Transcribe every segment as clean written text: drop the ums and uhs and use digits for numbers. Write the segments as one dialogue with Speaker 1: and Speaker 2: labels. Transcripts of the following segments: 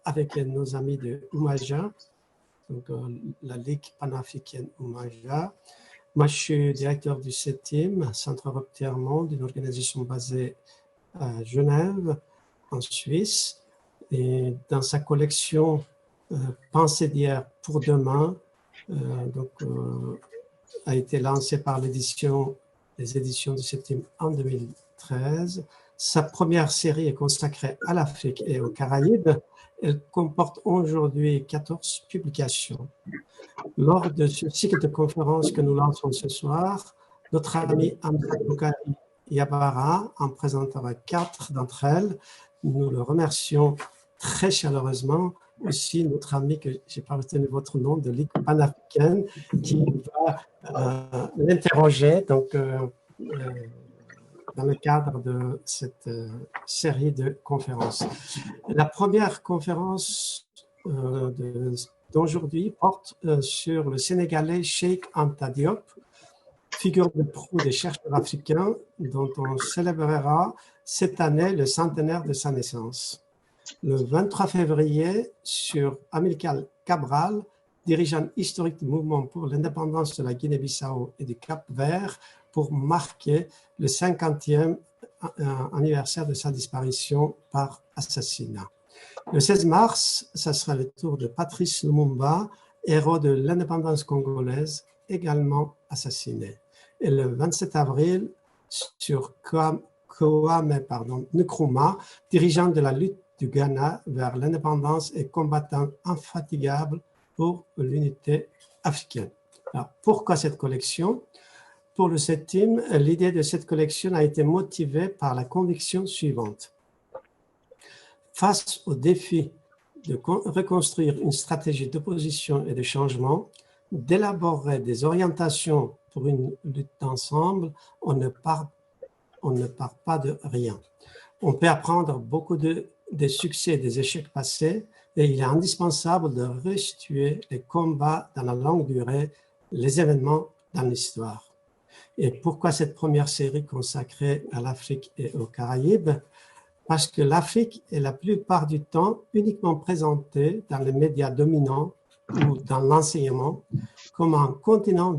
Speaker 1: avec nos amis de Umaja, donc la Ligue panafricaine Umaja. Moi, je suis directeur du CETIM, Centre européen Monde, une organisation basée à Genève, en Suisse. Et dans sa collection Pensée d'hier pour demain, a été lancée par les éditions du CETIM en 2013. Sa première série est consacrée à l'Afrique et aux Caraïbes. Elle comporte aujourd'hui 14 publications. Lors de ce cycle de conférences que nous lançons ce soir, notre ami Hamza Boukari Yabara en présentera 4 d'entre elles. Nous le remercions très chaleureusement. Aussi notre ami, que je n'ai pas retenu votre nom, de Ligue panafricaine, qui va l'interroger dans le cadre de cette série de conférences. La première conférence d'aujourd'hui porte sur le Sénégalais Cheikh Anta Diop, figure de proue des chercheurs africains, dont on célébrera cette année le centenaire de sa naissance. Le 23 février, sur Amilcar Cabral, dirigeant historique du mouvement pour l'indépendance de la Guinée-Bissau et du Cap-Vert, pour marquer le 50e anniversaire de sa disparition par assassinat. Le 16 mars, ça sera le tour de Patrice Lumumba, héros de l'indépendance congolaise, également assassiné. Et le 27 avril, sur Kwame Nkrumah, dirigeant de la lutte du Ghana vers l'indépendance et combattant infatigable pour l'unité africaine. Alors, pourquoi cette collection? Pour le CETIM, l'idée de cette collection a été motivée par la conviction suivante. Face au défi de reconstruire une stratégie d'opposition et de changement, d'élaborer des orientations pour une lutte d'ensemble, on ne part pas de rien. On peut apprendre beaucoup des succès et des échecs passés, et il est indispensable de restituer les combats dans la longue durée, les événements dans l'histoire. Et pourquoi cette première série consacrée à l'Afrique et aux Caraïbes? Parce que l'Afrique est la plupart du temps uniquement présentée dans les médias dominants ou dans l'enseignement comme un continent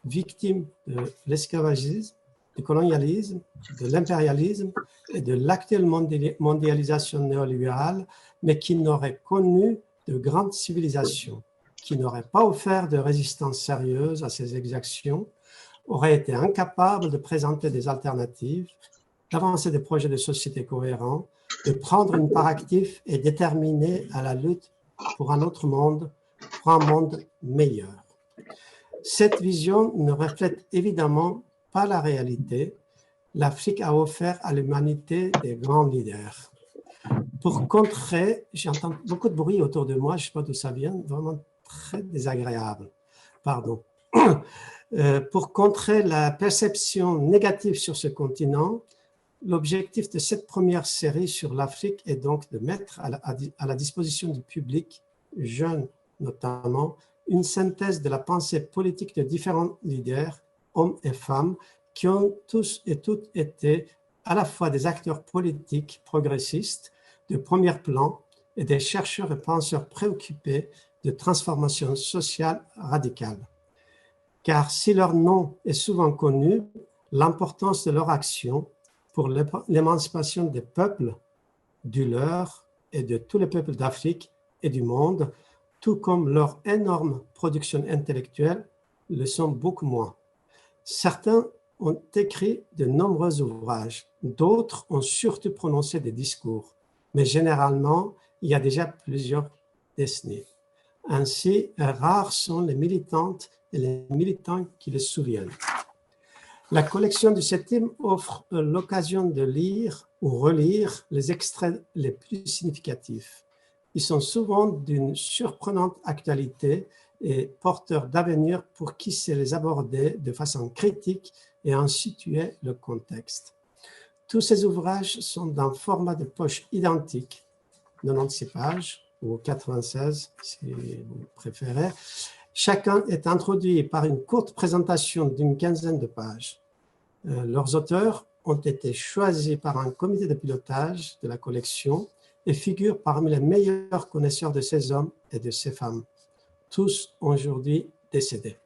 Speaker 1: victime de l'esclavagisme, du colonialisme, de l'impérialisme et de l'actuelle mondialisation néolibérale, mais qui n'aurait connu de grandes civilisations, qui n'aurait pas offert de résistance sérieuse à ces exactions, aurait été incapable de présenter des alternatives, d'avancer des projets de société cohérents, de prendre une part active et déterminée à la lutte pour un autre monde, pour un monde meilleur. Cette vision ne reflète évidemment pas la réalité. L'Afrique a offert à l'humanité des grands leaders. Pour contrer, j'entends beaucoup de bruit autour de moi, je ne sais pas d'où ça vient, vraiment très désagréable. Pardon. Pour contrer la perception négative sur ce continent, l'objectif de cette première série sur l'Afrique est donc de mettre à la disposition du public, jeune notamment, une synthèse de la pensée politique de différents leaders, hommes et femmes, qui ont tous et toutes été à la fois des acteurs politiques progressistes de premier plan et des chercheurs et penseurs préoccupés de transformation sociale radicale. Car si leur nom est souvent connu, l'importance de leur action pour l'émancipation des peuples, du leur et de tous les peuples d'Afrique et du monde, tout comme leur énorme production intellectuelle, le sont beaucoup moins. Certains ont écrit de nombreux ouvrages, d'autres ont surtout prononcé des discours, mais généralement, il y a déjà plusieurs décennies. Ainsi, rares sont les militantes et les militants qui le souviennent. La collection du CETIM offre l'occasion de lire ou relire les extraits les plus significatifs. Ils sont souvent d'une surprenante actualité et porteurs d'avenir pour qui sait les aborder de façon critique et en situer le contexte. Tous ces ouvrages sont d'un format de poche identique, 96 pages ou 96 si vous préférez. Chacun est introduit par une courte présentation d'une quinzaine de pages. Leurs auteurs ont été choisis par un comité de pilotage de la collection et figure parmi les meilleurs connaisseurs de ces hommes et de ces femmes, tous aujourd'hui décédés.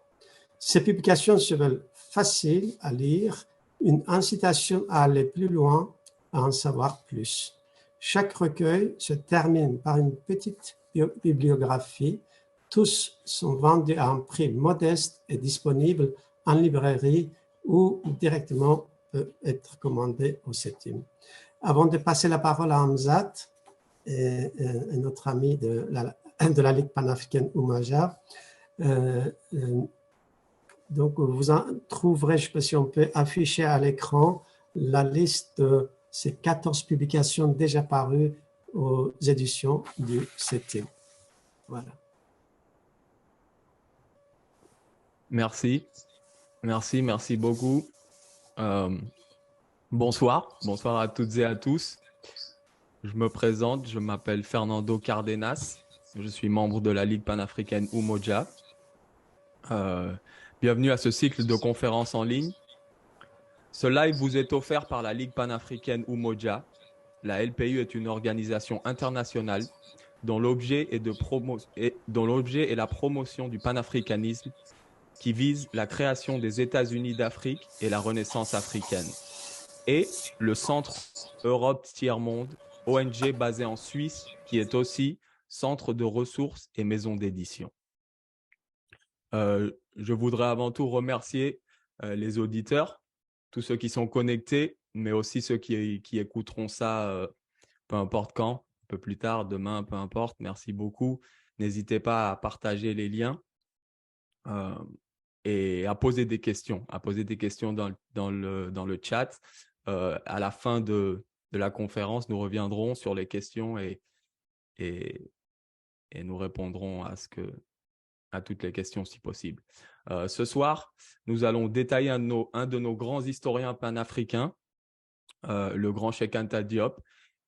Speaker 1: Ces publications se veulent faciles à lire, une incitation à aller plus loin, à en savoir plus. Chaque recueil se termine par une petite bibliographie. Tous sont vendus à un prix modeste et disponibles en librairie ou directement peut être commandé au CETIM. Avant de passer la parole à Hamzat, et notre ami de la Ligue panafricaine Umoja, donc vous en trouverez, je ne sais pas si on peut afficher à l'écran la liste de ces 14 publications déjà parues aux éditions du CETIM. Voilà.
Speaker 2: Merci beaucoup. Bonsoir à toutes et à tous. Je me présente, je m'appelle Fernando Cardenas, je suis membre de la Ligue panafricaine Umoja. Bienvenue à ce cycle de conférences en ligne. Ce live vous est offert par la Ligue panafricaine Umoja. La LPU est une organisation internationale dont l'objet est la promotion du panafricanisme qui vise la création des États-Unis d'Afrique et la renaissance africaine. Et le Centre Europe Tiers-Monde, ONG basée en Suisse, qui est aussi centre de ressources et maison d'édition. Je voudrais avant tout remercier les auditeurs, tous ceux qui sont connectés, mais aussi ceux qui écouteront ça peu importe quand, un peu plus tard, demain, peu importe. Merci beaucoup. N'hésitez pas à partager les liens et à poser des questions, dans le chat. À la fin de la conférence, nous reviendrons sur les questions et nous répondrons à toutes les questions si possible. Ce soir, nous allons détailler un de nos grands historiens panafricains, le grand Cheikh Anta Diop.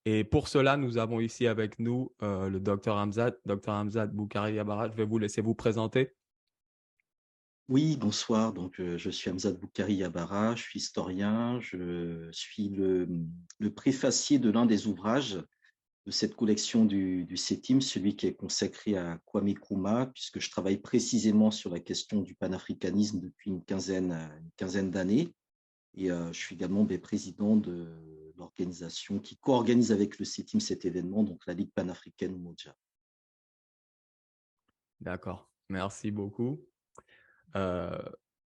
Speaker 2: Et pour cela, nous avons ici avec nous le Dr Hamzat Boukari Yabara. Je vais vous laisser vous présenter.
Speaker 3: Oui, bonsoir. Donc, je suis Hamzat Boukari Yabara, je suis historien, je suis le préfacier de l'un des ouvrages de cette collection du CETIM, celui qui est consacré à Kwame Nkrumah, puisque je travaille précisément sur la question du panafricanisme depuis une quinzaine d'années. Et je suis également président de l'organisation qui co-organise avec le CETIM cet événement, donc la Ligue panafricaine Umoja.
Speaker 2: D'accord, merci beaucoup.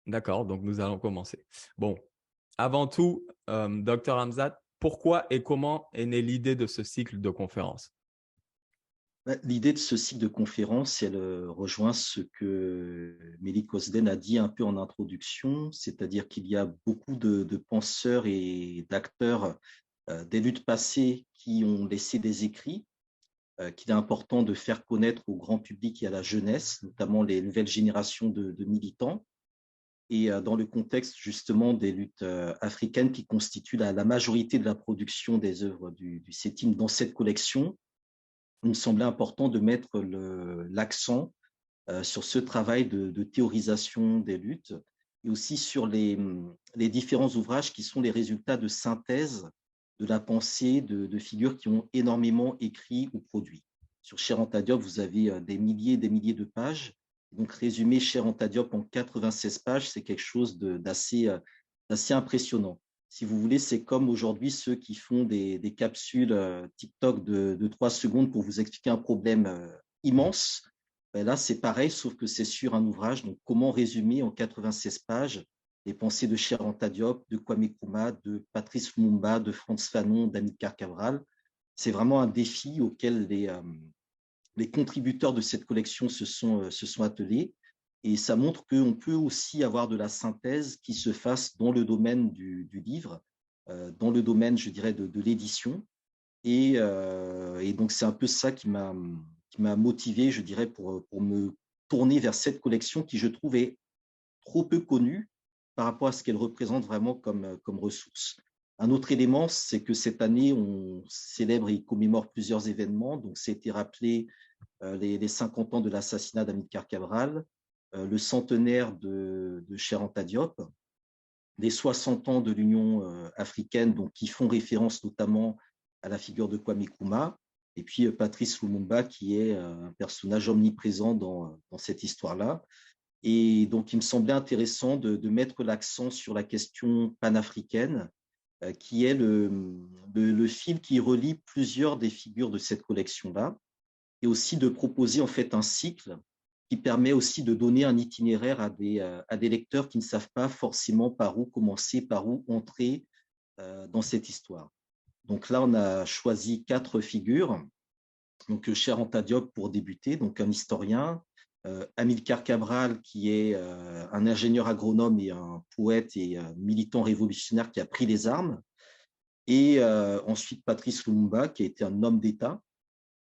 Speaker 2: D'accord, donc nous allons commencer. Bon, avant tout, Dr Hamzat, pourquoi et comment est née l'idée de ce cycle de conférences?
Speaker 3: L'idée de ce cycle de conférences, elle rejoint ce que Melik Osden a dit un peu en introduction, c'est-à-dire qu'il y a beaucoup de penseurs et d'acteurs des luttes passées qui ont laissé des écrits qu'il est important de faire connaître au grand public et à la jeunesse, notamment les nouvelles générations de militants. Et dans le contexte justement des luttes africaines qui constituent la majorité de la production des œuvres du CETIM dans cette collection, il me semblait important de mettre l'accent sur ce travail de théorisation des luttes et aussi sur les différents ouvrages qui sont les résultats de synthèse de la pensée de figures qui ont énormément écrit ou produit. Sur Cheikh Anta Diop, vous avez des milliers et des milliers de pages. Donc, résumer Cheikh Anta Diop en 96 pages, c'est quelque chose d'assez impressionnant. Si vous voulez, c'est comme aujourd'hui ceux qui font des capsules TikTok de 3 secondes pour vous expliquer un problème immense. Ben là, c'est pareil, sauf que c'est sur un ouvrage. Donc, comment résumer en 96 pages les pensées de Cheikh Anta Diop, de Kwame Nkrumah, de Patrice Lumumba, de Frantz Fanon, d'Amilcar Cabral? C'est vraiment un défi auquel les contributeurs de cette collection se sont attelés. Et ça montre qu'on peut aussi avoir de la synthèse qui se fasse dans le domaine du livre, dans le domaine, je dirais, de l'édition. Et donc, c'est un peu ça qui m'a motivé, je dirais, pour me tourner vers cette collection qui, je trouve, est trop peu connue par rapport à ce qu'elle représente vraiment comme ressource. Un autre élément, c'est que cette année, on célèbre et commémore plusieurs événements. Donc, c'était rappelé les 50 ans de l'assassinat d'Amilcar Cabral, le centenaire de Cheikh Anta Diop, les 60 ans de l'Union africaine, donc, qui font référence notamment à la figure de Kwame Nkrumah. et puis Patrice Lumumba, qui est un personnage omniprésent dans cette histoire-là. Et donc, il me semblait intéressant de mettre l'accent sur la question panafricaine, qui est le fil qui relie plusieurs des figures de cette collection-là, et aussi de proposer en fait un cycle qui permet aussi de donner un itinéraire à des lecteurs qui ne savent pas forcément par où commencer, par où entrer dans cette histoire. Donc là, on a choisi 4 figures. Donc, Cheikh Anta Diop pour débuter, donc un historien, Amilcar Cabral, qui est un ingénieur agronome et un poète et militant révolutionnaire qui a pris les armes, et ensuite Patrice Lumumba, qui a été un homme d'État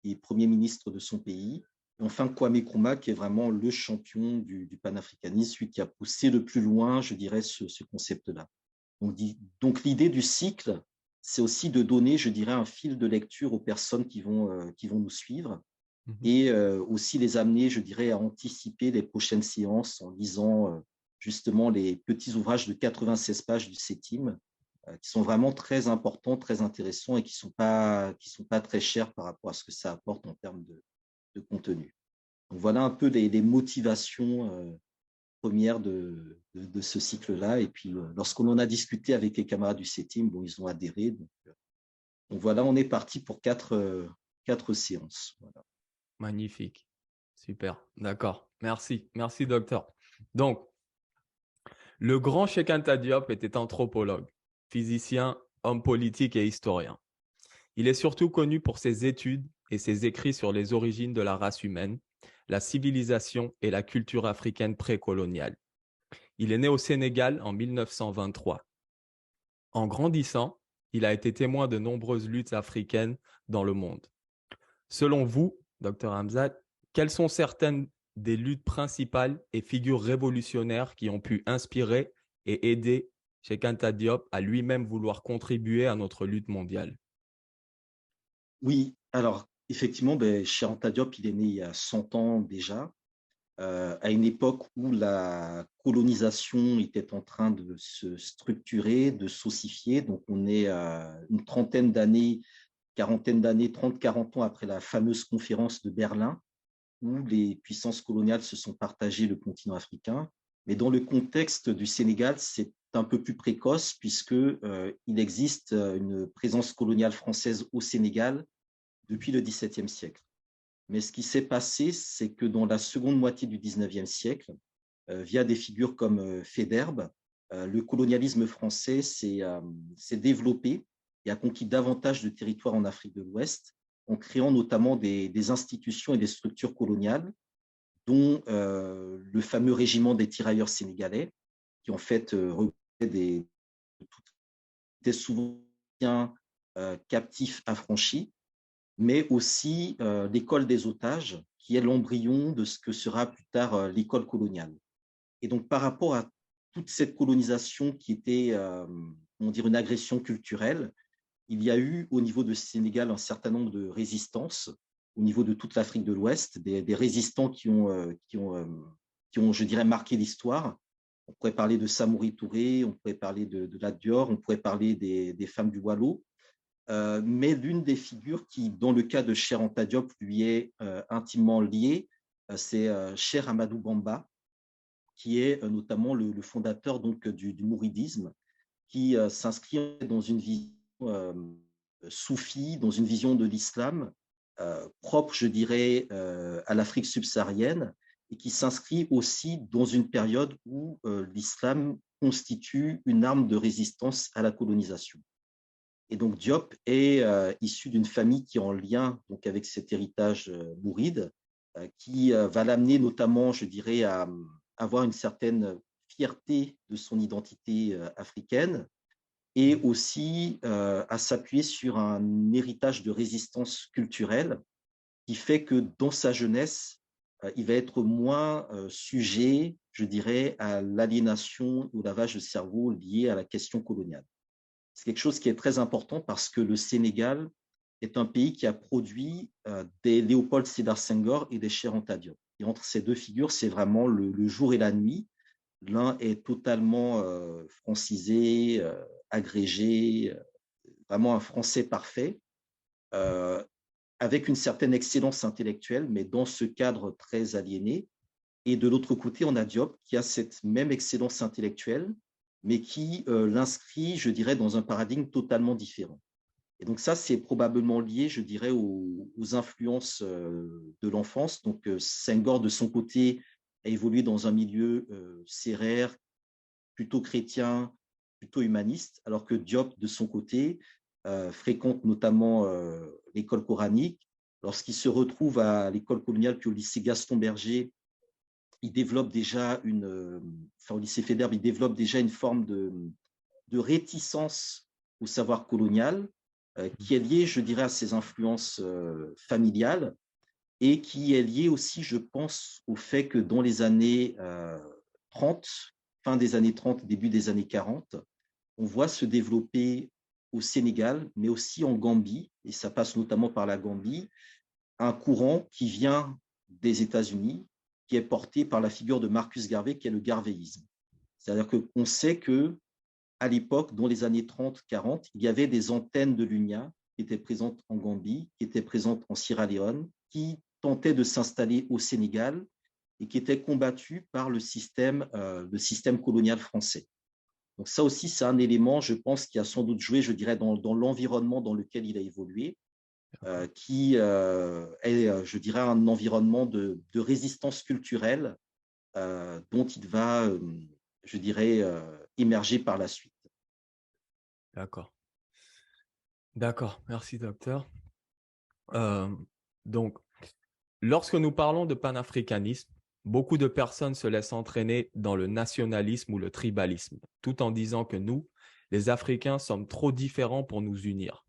Speaker 3: et Premier ministre de son pays, et enfin Kwame Nkrumah, qui est vraiment le champion du panafricanisme, celui qui a poussé le plus loin, je dirais, ce concept-là. Donc l'idée du cycle, c'est aussi de donner, je dirais, un fil de lecture aux personnes qui vont nous suivre, et aussi les amener, je dirais, à anticiper les prochaines séances en lisant justement les petits ouvrages de 96 pages du CETIM, qui sont vraiment très importants, très intéressants et qui sont pas très chers par rapport à ce que ça apporte en termes de contenu. Donc voilà un peu les motivations premières de ce cycle-là. Et puis, lorsqu'on en a discuté avec les camarades du CETIM, bon, ils ont adhéré. Donc voilà, on est parti pour 4 séances. Voilà.
Speaker 2: Magnifique. Super. D'accord. Merci. Merci, docteur. Donc, le grand Cheikh Anta Diop était anthropologue, physicien, homme politique et historien. Il est surtout connu pour ses études et ses écrits sur les origines de la race humaine, la civilisation et la culture africaine précoloniale. Il est né au Sénégal en 1923. En grandissant, il a été témoin de nombreuses luttes africaines dans le monde. Selon vous, Dr Hamzat, quelles sont certaines des luttes principales et figures révolutionnaires qui ont pu inspirer et aider Cheikh Anta Diop à lui-même vouloir contribuer à notre lutte mondiale?
Speaker 3: Oui, alors effectivement, Cheikh Anta Diop, il est né il y a 100 ans déjà, à une époque où la colonisation était en train de se structurer, de s'ossifier. Donc on est à une trentaine d'années, quarantaine d'années, 30-40 ans après la fameuse conférence de Berlin, où les puissances coloniales se sont partagées le continent africain. Mais dans le contexte du Sénégal, c'est un peu plus précoce puisque il existe une présence coloniale française au Sénégal depuis le XVIIe siècle. Mais ce qui s'est passé, c'est que dans la seconde moitié du XIXe siècle, via des figures comme Faidherbe, le colonialisme français s'est développé et a conquis davantage de territoires en Afrique de l'Ouest, en créant notamment des institutions et des structures coloniales, dont le fameux régiment des tirailleurs sénégalais, qui en fait étaient souvent captifs affranchis, mais aussi l'école des otages, qui est l'embryon de ce que sera plus tard l'école coloniale. Et donc, par rapport à toute cette colonisation qui était, on dirait, une agression culturelle, il y a eu au niveau du Sénégal un certain nombre de résistances, au niveau de toute l'Afrique de l'Ouest, des résistants qui ont, je dirais, marqué l'histoire. On pourrait parler de Samori Touré, on pourrait parler de Lat Dior, on pourrait parler des femmes du Waalo. Mais l'une des figures qui, dans le cas de Cheikh Anta Diop, lui est intimement liée, c'est Cheikh Amadou Bamba, qui est notamment le fondateur donc, du mouridisme, qui s'inscrit dans une vision soufie, dans une vision de l'islam propre, je dirais, à l'Afrique subsaharienne, et qui s'inscrit aussi dans une période où l'islam constitue une arme de résistance à la colonisation. Et donc Diop est issu d'une famille qui est en lien donc, avec cet héritage mouride, qui va l'amener notamment, je dirais, à avoir une certaine fierté de son identité africaine et aussi à s'appuyer sur un héritage de résistance culturelle qui fait que dans sa jeunesse, il va être moins sujet, je dirais, à l'aliénation ou au lavage de cerveau lié à la question coloniale. C'est quelque chose qui est très important parce que le Sénégal est un pays qui a produit des Léopold Sédar Senghor et des Cheikh Anta Diop. Et entre ces deux figures, c'est vraiment le jour et la nuit. L'un est totalement francisé, agrégé, vraiment un français parfait, avec une certaine excellence intellectuelle, mais dans ce cadre très aliéné. Et de l'autre côté, on a Diop qui a cette même excellence intellectuelle, mais qui l'inscrit, je dirais, dans un paradigme totalement différent. Et donc ça, c'est probablement lié, je dirais, aux influences de l'enfance. Donc Senghor, de son côté, a évolué dans un milieu sérère, plutôt chrétien, plutôt humaniste, alors que Diop, de son côté, fréquente notamment l'école coranique. Lorsqu'il se retrouve à l'école coloniale puis au lycée Gaston Berger, il développe déjà au lycée Faidherbe, il développe déjà une forme de réticence au savoir colonial qui est liée, je dirais, à ses influences familiales et qui est liée aussi, je pense, au fait que dans les années 30, fin des années 30, début des années 40, on voit se développer au Sénégal, mais aussi en Gambie, et ça passe notamment par la Gambie, un courant qui vient des États-Unis, qui est porté par la figure de Marcus Garvey, qui est le garvéisme. C'est-à-dire qu'on sait qu'à l'époque, dans les années 30-40, il y avait des antennes de l'UNIA qui étaient présentes en Gambie, qui étaient présentes en Sierra Leone, qui tentaient de s'installer au Sénégal et qui étaient combattues par le système colonial français. Donc ça aussi, c'est un élément, je pense, qui a sans doute joué, je dirais, dans l'environnement dans lequel il a évolué, qui est, je dirais, un environnement de résistance culturelle dont il va, je dirais, émerger par la suite.
Speaker 2: D'accord. D'accord, merci docteur. Donc, lorsque nous parlons de panafricanisme, beaucoup de personnes se laissent entraîner dans le nationalisme ou le tribalisme, tout en disant que nous, les Africains, sommes trop différents pour nous unir.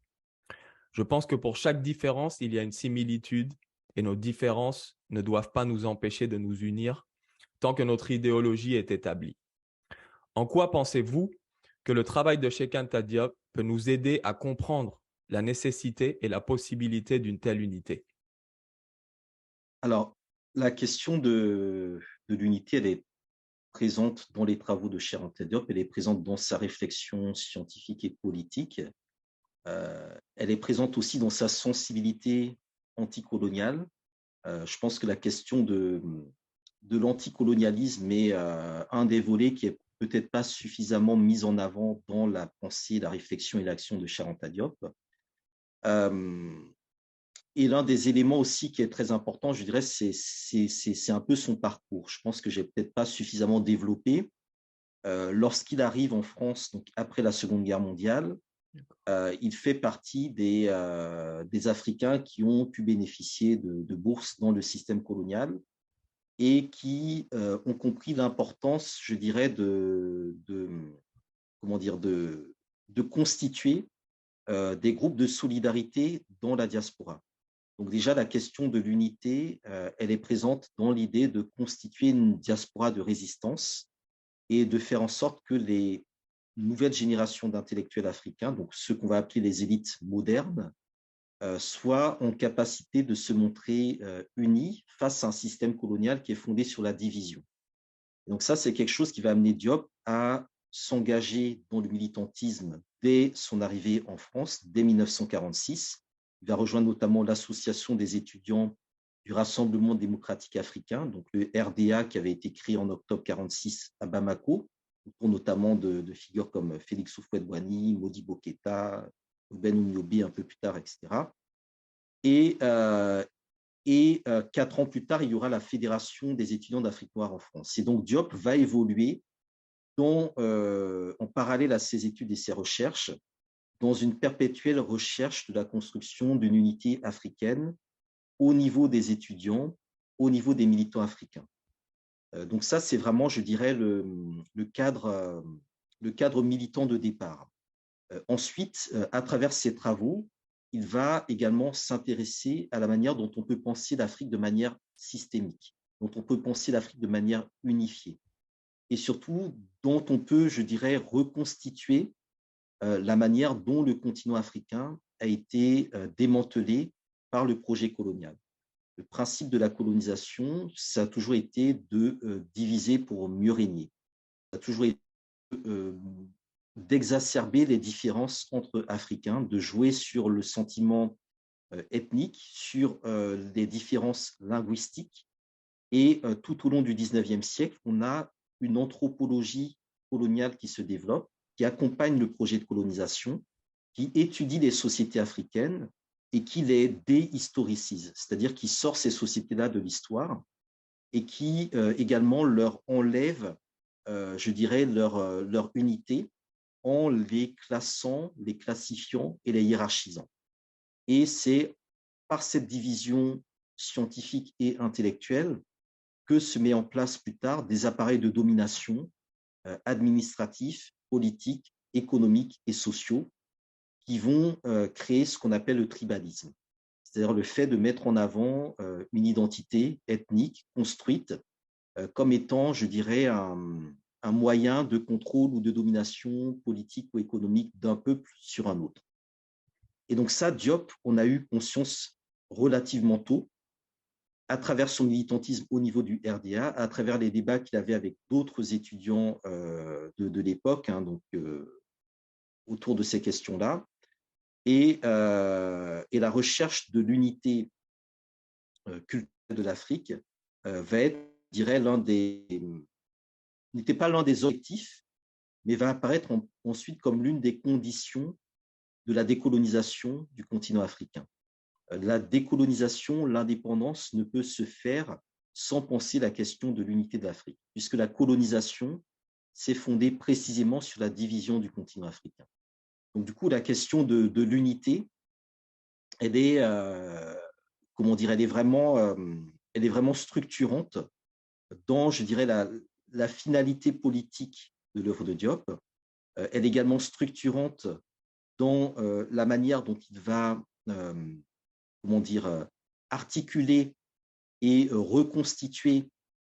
Speaker 2: Je pense que pour chaque différence, il y a une similitude et nos différences ne doivent pas nous empêcher de nous unir tant que notre idéologie est établie. En quoi pensez-vous que le travail de Cheikh Anta Diop peut nous aider à comprendre la nécessité et la possibilité d'une telle unité?
Speaker 3: Alors, la question de l'unité, elle est présente dans les travaux de Cheikh Anta Diop, elle est présente dans sa réflexion scientifique et politique. Elle est présente aussi dans sa sensibilité anticoloniale. Je pense que la question de l'anticolonialisme est un des volets qui est peut-être pas suffisamment mis en avant dans la pensée, la réflexion et l'action de Cheikh Anta Diop. Et l'un des éléments aussi qui est très important, je dirais, c'est un peu son parcours. Je pense que j'ai peut-être pas suffisamment développé. Lorsqu'il arrive en France, donc après la Seconde Guerre mondiale, il fait partie des Africains qui ont pu bénéficier de bourses dans le système colonial et qui ont compris l'importance, je dirais, de constituer des groupes de solidarité dans la diaspora. Donc déjà, la question de l'unité, elle est présente dans l'idée de constituer une diaspora de résistance et de faire en sorte que les nouvelles générations d'intellectuels africains, donc ceux qu'on va appeler les élites modernes, soient en capacité de se montrer unis face à un système colonial qui est fondé sur la division. Et donc ça, c'est quelque chose qui va amener Diop à s'engager dans le militantisme dès son arrivée en France, dès 1946. Il va rejoindre notamment l'association des étudiants du Rassemblement démocratique africain, donc le RDA qui avait été créé en octobre 1946 à Bamako, autour notamment de figures comme Félix Houphouët-Boigny, Modibo Keïta, Ben Oumiobi un peu plus tard, etc. Et 4 ans plus tard, il y aura la Fédération des étudiants d'Afrique noire en France. Et donc Diop va évoluer en parallèle à ses études et ses recherches, dans une perpétuelle recherche de la construction d'une unité africaine au niveau des étudiants, au niveau des militants africains. Donc ça, c'est vraiment, je dirais, le cadre militant de départ. Ensuite, à travers ses travaux, il va également s'intéresser à la manière dont on peut penser l'Afrique de manière systémique, dont on peut penser l'Afrique de manière unifiée, et surtout dont on peut, je dirais, reconstituer la manière dont le continent africain a été démantelé par le projet colonial. Le principe de la colonisation, ça a toujours été de diviser pour mieux régner. Ça a toujours été d'exacerber les différences entre Africains, de jouer sur le sentiment ethniques, sur les différences linguistiques. Et tout au long du 19e siècle, on a une anthropologie coloniale qui se développe, qui accompagne le projet de colonisation, qui étudie les sociétés africaines et qui les déhistoricise, c'est-à-dire qui sort ces sociétés-là de l'histoire et qui également leur enlève, je dirais, leur unité en les classant, les classifiant et les hiérarchisant. Et c'est par cette division scientifique et intellectuelle que se met en place plus tard des appareils de domination administratifs, politiques, économiques et sociaux qui vont créer ce qu'on appelle le tribalisme, c'est-à-dire le fait de mettre en avant une identité ethnique construite comme étant, je dirais, un moyen de contrôle ou de domination politique ou économique d'un peuple sur un autre. Et donc ça, Diop, on a eu conscience relativement tôt, à travers son militantisme au niveau du RDA, à travers les débats qu'il avait avec d'autres étudiants de l'époque, hein, donc autour de ces questions-là, et la recherche de l'unité culturelle de l'Afrique va être, je dirais, n'était pas l'un des objectifs, mais va apparaître ensuite comme l'une des conditions de la décolonisation du continent africain. La décolonisation, l'indépendance ne peut se faire sans penser la question de l'unité de l'Afrique, puisque la colonisation s'est fondée précisément sur la division du continent africain. Donc, du coup, la question de l'unité, elle est, comment dire, elle est vraiment structurante dans, je dirais, la finalité politique de l'œuvre de Diop. Elle est également structurante dans la manière dont il va, comment dire, articuler et reconstituer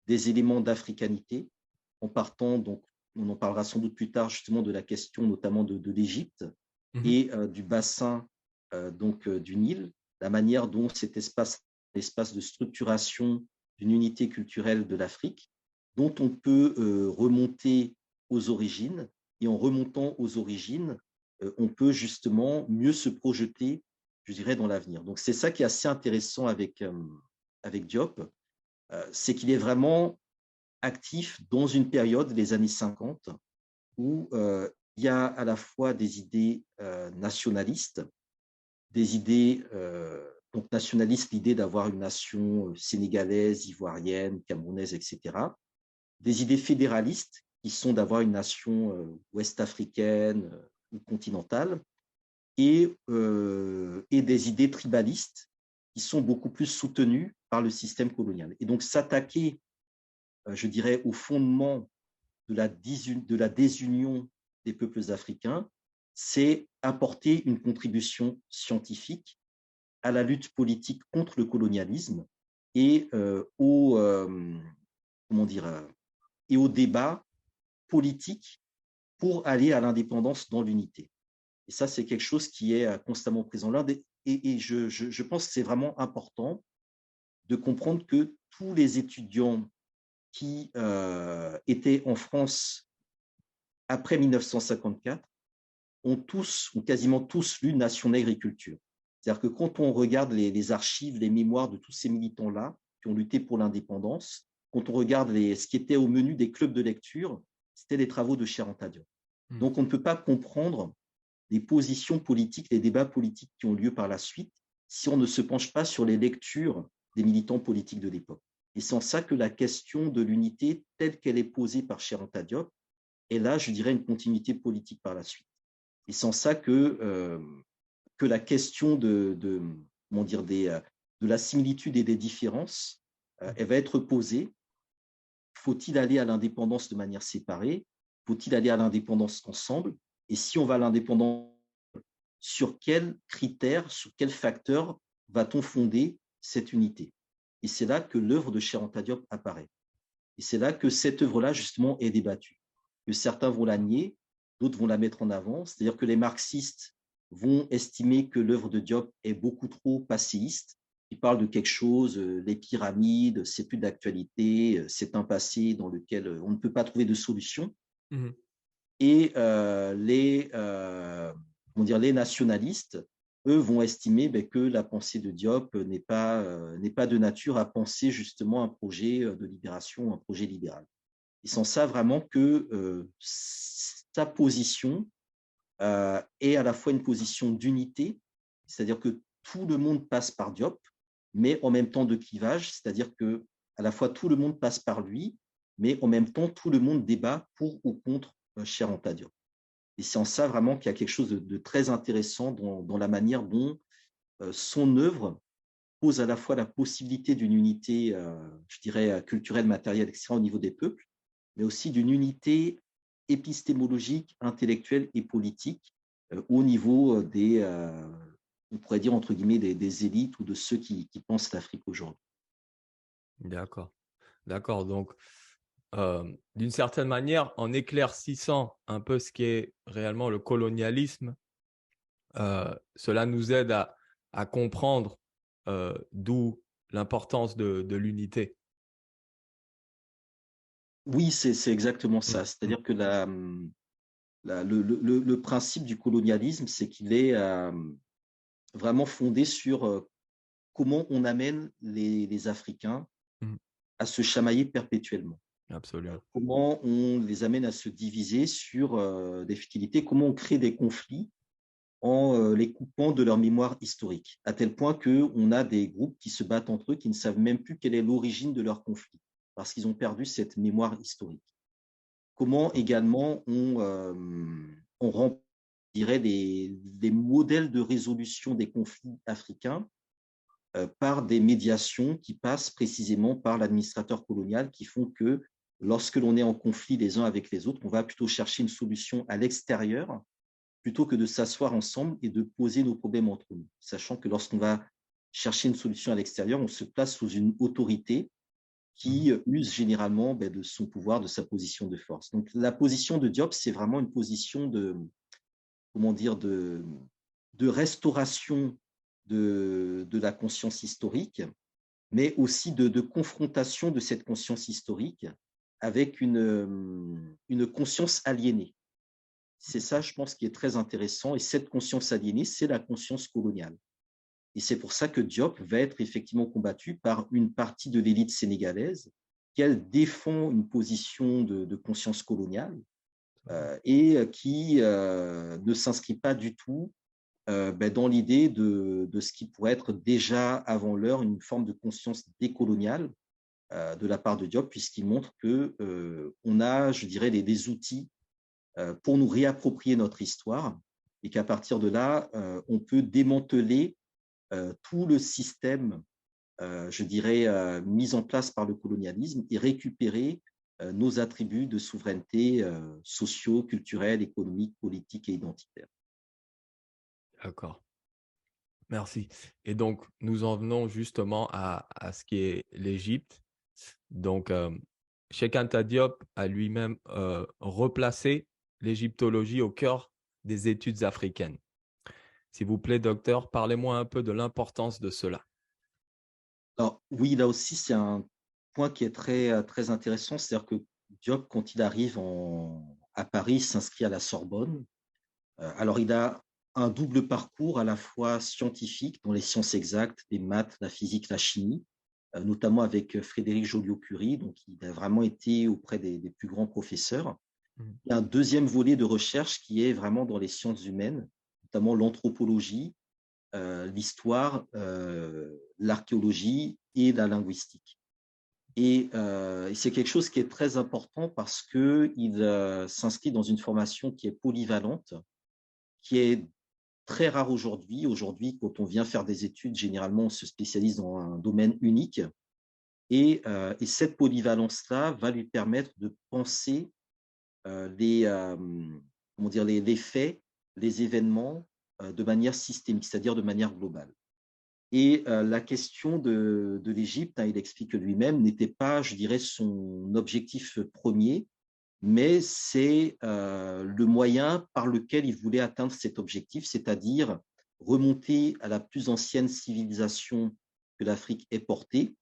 Speaker 3: des éléments d'africanité en partant, donc, on en parlera sans doute plus tard, justement, de la question notamment de l'Égypte et du bassin donc, du Nil, la manière dont cet espace de structuration d'une unité culturelle de l'Afrique, dont on peut remonter aux origines, et en remontant aux origines, on peut justement mieux se projeter, je dirais, dans l'avenir. Donc, c'est ça qui est assez intéressant avec Diop, c'est qu'il est vraiment actif dans une période, les années 50, où il y a à la fois des idées nationalistes, des idées, donc nationalistes, l'idée d'avoir une nation sénégalaise, ivoirienne, camerounaise, etc., des idées fédéralistes, qui sont d'avoir une nation ouest-africaine ou continentale, et des idées tribalistes qui sont beaucoup plus soutenues par le système colonial. Et donc s'attaquer, je dirais, au fondement de la désunion des peuples africains, c'est apporter une contribution scientifique à la lutte politique contre le colonialisme et au débat politique pour aller à l'indépendance dans l'unité. Et ça, c'est quelque chose qui est constamment présent là. Et je pense que c'est vraiment important de comprendre que tous les étudiants qui étaient en France après 1954 ont quasiment tous lu Nation, Nègre et Culture. C'est-à-dire que quand on regarde les archives, les mémoires de tous ces militants-là qui ont lutté pour l'indépendance, quand on regarde ce qui était au menu des clubs de lecture, c'était les travaux de Cheikh Anta Diop. Donc, on ne peut pas comprendre les positions politiques, les débats politiques qui ont lieu par la suite si on ne se penche pas sur les lectures des militants politiques de l'époque. Et c'est en ça que la question de l'unité, telle qu'elle est posée par Cheikh Anta Diop, est là, je dirais, une continuité politique par la suite. Et c'est en ça que la question de la similitude et des différences, elle va être posée. Faut-il aller à l'indépendance de manière séparée? Faut-il aller à l'indépendance ensemble? Et si on va à l'indépendance, sur quels critères, sur quels facteurs va-t-on fonder cette unité? Et c'est là que l'œuvre de Cheikh Anta Diop apparaît. Et c'est là que cette œuvre-là, justement, est débattue. Que certains vont la nier, d'autres vont la mettre en avant. C'est-à-dire que les marxistes vont estimer que l'œuvre de Diop est beaucoup trop passéiste. Ils parlent de quelque chose, les pyramides, c'est plus d'actualité, c'est un passé dans lequel on ne peut pas trouver de solution. Et les nationalistes eux vont estimer que la pensée de Diop n'est pas de nature à penser justement un projet de libération, un projet libéral. Ils s'en savent vraiment que sa position est à la fois une position d'unité, c'est-à-dire que tout le monde passe par Diop, mais en même temps de clivage, c'est-à-dire que à la fois tout le monde passe par lui, mais en même temps tout le monde débat pour ou contre Cheikh Anta Diop. Et c'est en ça vraiment qu'il y a quelque chose de très intéressant dans la manière dont son œuvre pose à la fois la possibilité d'une unité, je dirais, culturelle, matérielle, etc., au niveau des peuples, mais aussi d'une unité épistémologique, intellectuelle et politique au niveau des, on pourrait dire, entre guillemets, des élites ou de ceux qui pensent l'Afrique aujourd'hui.
Speaker 2: D'accord. D'accord. Donc, d'une certaine manière, en éclaircissant un peu ce qu'est réellement le colonialisme, cela nous aide à comprendre d'où l'importance de l'unité.
Speaker 3: Oui, c'est exactement ça. C'est-à-dire que le principe du colonialisme, c'est qu'il est vraiment fondé sur comment on amène les Africains à se chamailler perpétuellement.
Speaker 2: Absolument.
Speaker 3: Comment on les amène à se diviser sur des futilités, comment on crée des conflits en les coupant de leur mémoire historique, à tel point qu'on a des groupes qui se battent entre eux, qui ne savent même plus quelle est l'origine de leur conflit, parce qu'ils ont perdu cette mémoire historique. Comment également on rend, je dirais, des modèles de résolution des conflits africains par des médiations qui passent précisément par l'administrateur colonial, qui font que lorsque l'on est en conflit les uns avec les autres, on va plutôt chercher une solution à l'extérieur plutôt que de s'asseoir ensemble et de poser nos problèmes entre nous, sachant que lorsqu'on va chercher une solution à l'extérieur, on se place sous une autorité qui use généralement de son pouvoir, de sa position de force. Donc la position de Diop, c'est vraiment une position de, comment dire, de restauration de la conscience historique, mais aussi de confrontation de cette conscience historique avec une conscience aliénée. C'est ça, je pense, qui est très intéressant. Et cette conscience aliénée, c'est la conscience coloniale. Et c'est pour ça que Diop va être effectivement combattu par une partie de l'élite sénégalaise qui, elle, défend une position de conscience coloniale et qui ne s'inscrit pas du tout dans l'idée de ce qui pourrait être déjà avant l'heure une forme de conscience décoloniale de la part de Diop, puisqu'il montre qu'on a, je dirais, des outils pour nous réapproprier notre histoire et qu'à partir de là, on peut démanteler tout le système, je dirais, mis en place par le colonialisme et récupérer nos attributs de souveraineté sociaux, culturels, économiques, politiques et identitaires.
Speaker 2: D'accord. Merci. Et donc, nous en venons justement à ce qui est l'Égypte. Donc, Cheikh Anta Diop a lui-même replacé l'égyptologie au cœur des études africaines. S'il vous plaît, docteur, parlez-moi un peu de l'importance de cela.
Speaker 3: Alors, oui, là aussi, c'est un point qui est très, très intéressant. C'est-à-dire que Diop, quand il arrive à Paris, s'inscrit à la Sorbonne. Alors, il a un double parcours à la fois scientifique, dans les sciences exactes, les maths, la physique, la chimie, notamment avec Frédéric Joliot-Curie. Donc, il a vraiment été auprès des plus grands professeurs. Il y a un deuxième volet de recherche qui est vraiment dans les sciences humaines, notamment l'anthropologie, l'histoire, l'archéologie et la linguistique. Et c'est quelque chose qui est très important parce qu'il s'inscrit dans une formation qui est polyvalente, qui est très rare aujourd'hui. Aujourd'hui, quand on vient faire des études, généralement, on se spécialise dans un domaine unique. Et cette polyvalence-là va lui permettre de penser les faits, les événements de manière systémique, c'est-à-dire de manière globale. Et la question de l'Égypte, il explique lui-même, n'était pas, je dirais, son objectif premier, mais c'est le moyen par lequel il voulait atteindre cet objectif, c'est-à-dire remonter à la plus ancienne civilisation que l'Afrique ait portée,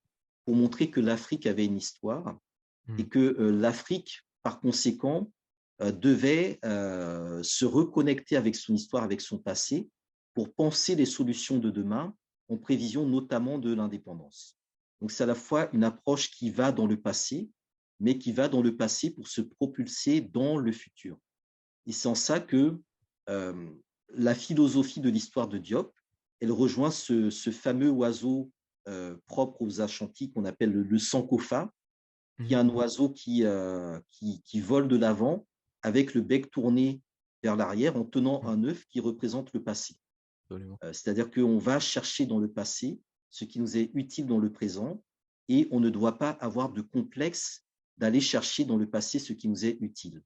Speaker 3: pour montrer que l'Afrique avait une histoire et que l'Afrique, par conséquent, devait se reconnecter avec son histoire, avec son passé, pour penser les solutions de demain en prévision notamment de l'indépendance. Donc, c'est à la fois une approche qui va dans le passé, mais qui va dans le passé pour se propulser dans le futur. Et c'est en ça que la philosophie de l'histoire de Diop, elle rejoint ce fameux oiseau propre aux Ashantis qu'on appelle le sankofa, qui est un oiseau qui vole de l'avant avec le bec tourné vers l'arrière en tenant un œuf qui représente le passé. C'est-à-dire qu'on va chercher dans le passé ce qui nous est utile dans le présent et on ne doit pas avoir de complexe d'aller chercher dans le passé ce qui nous est utile.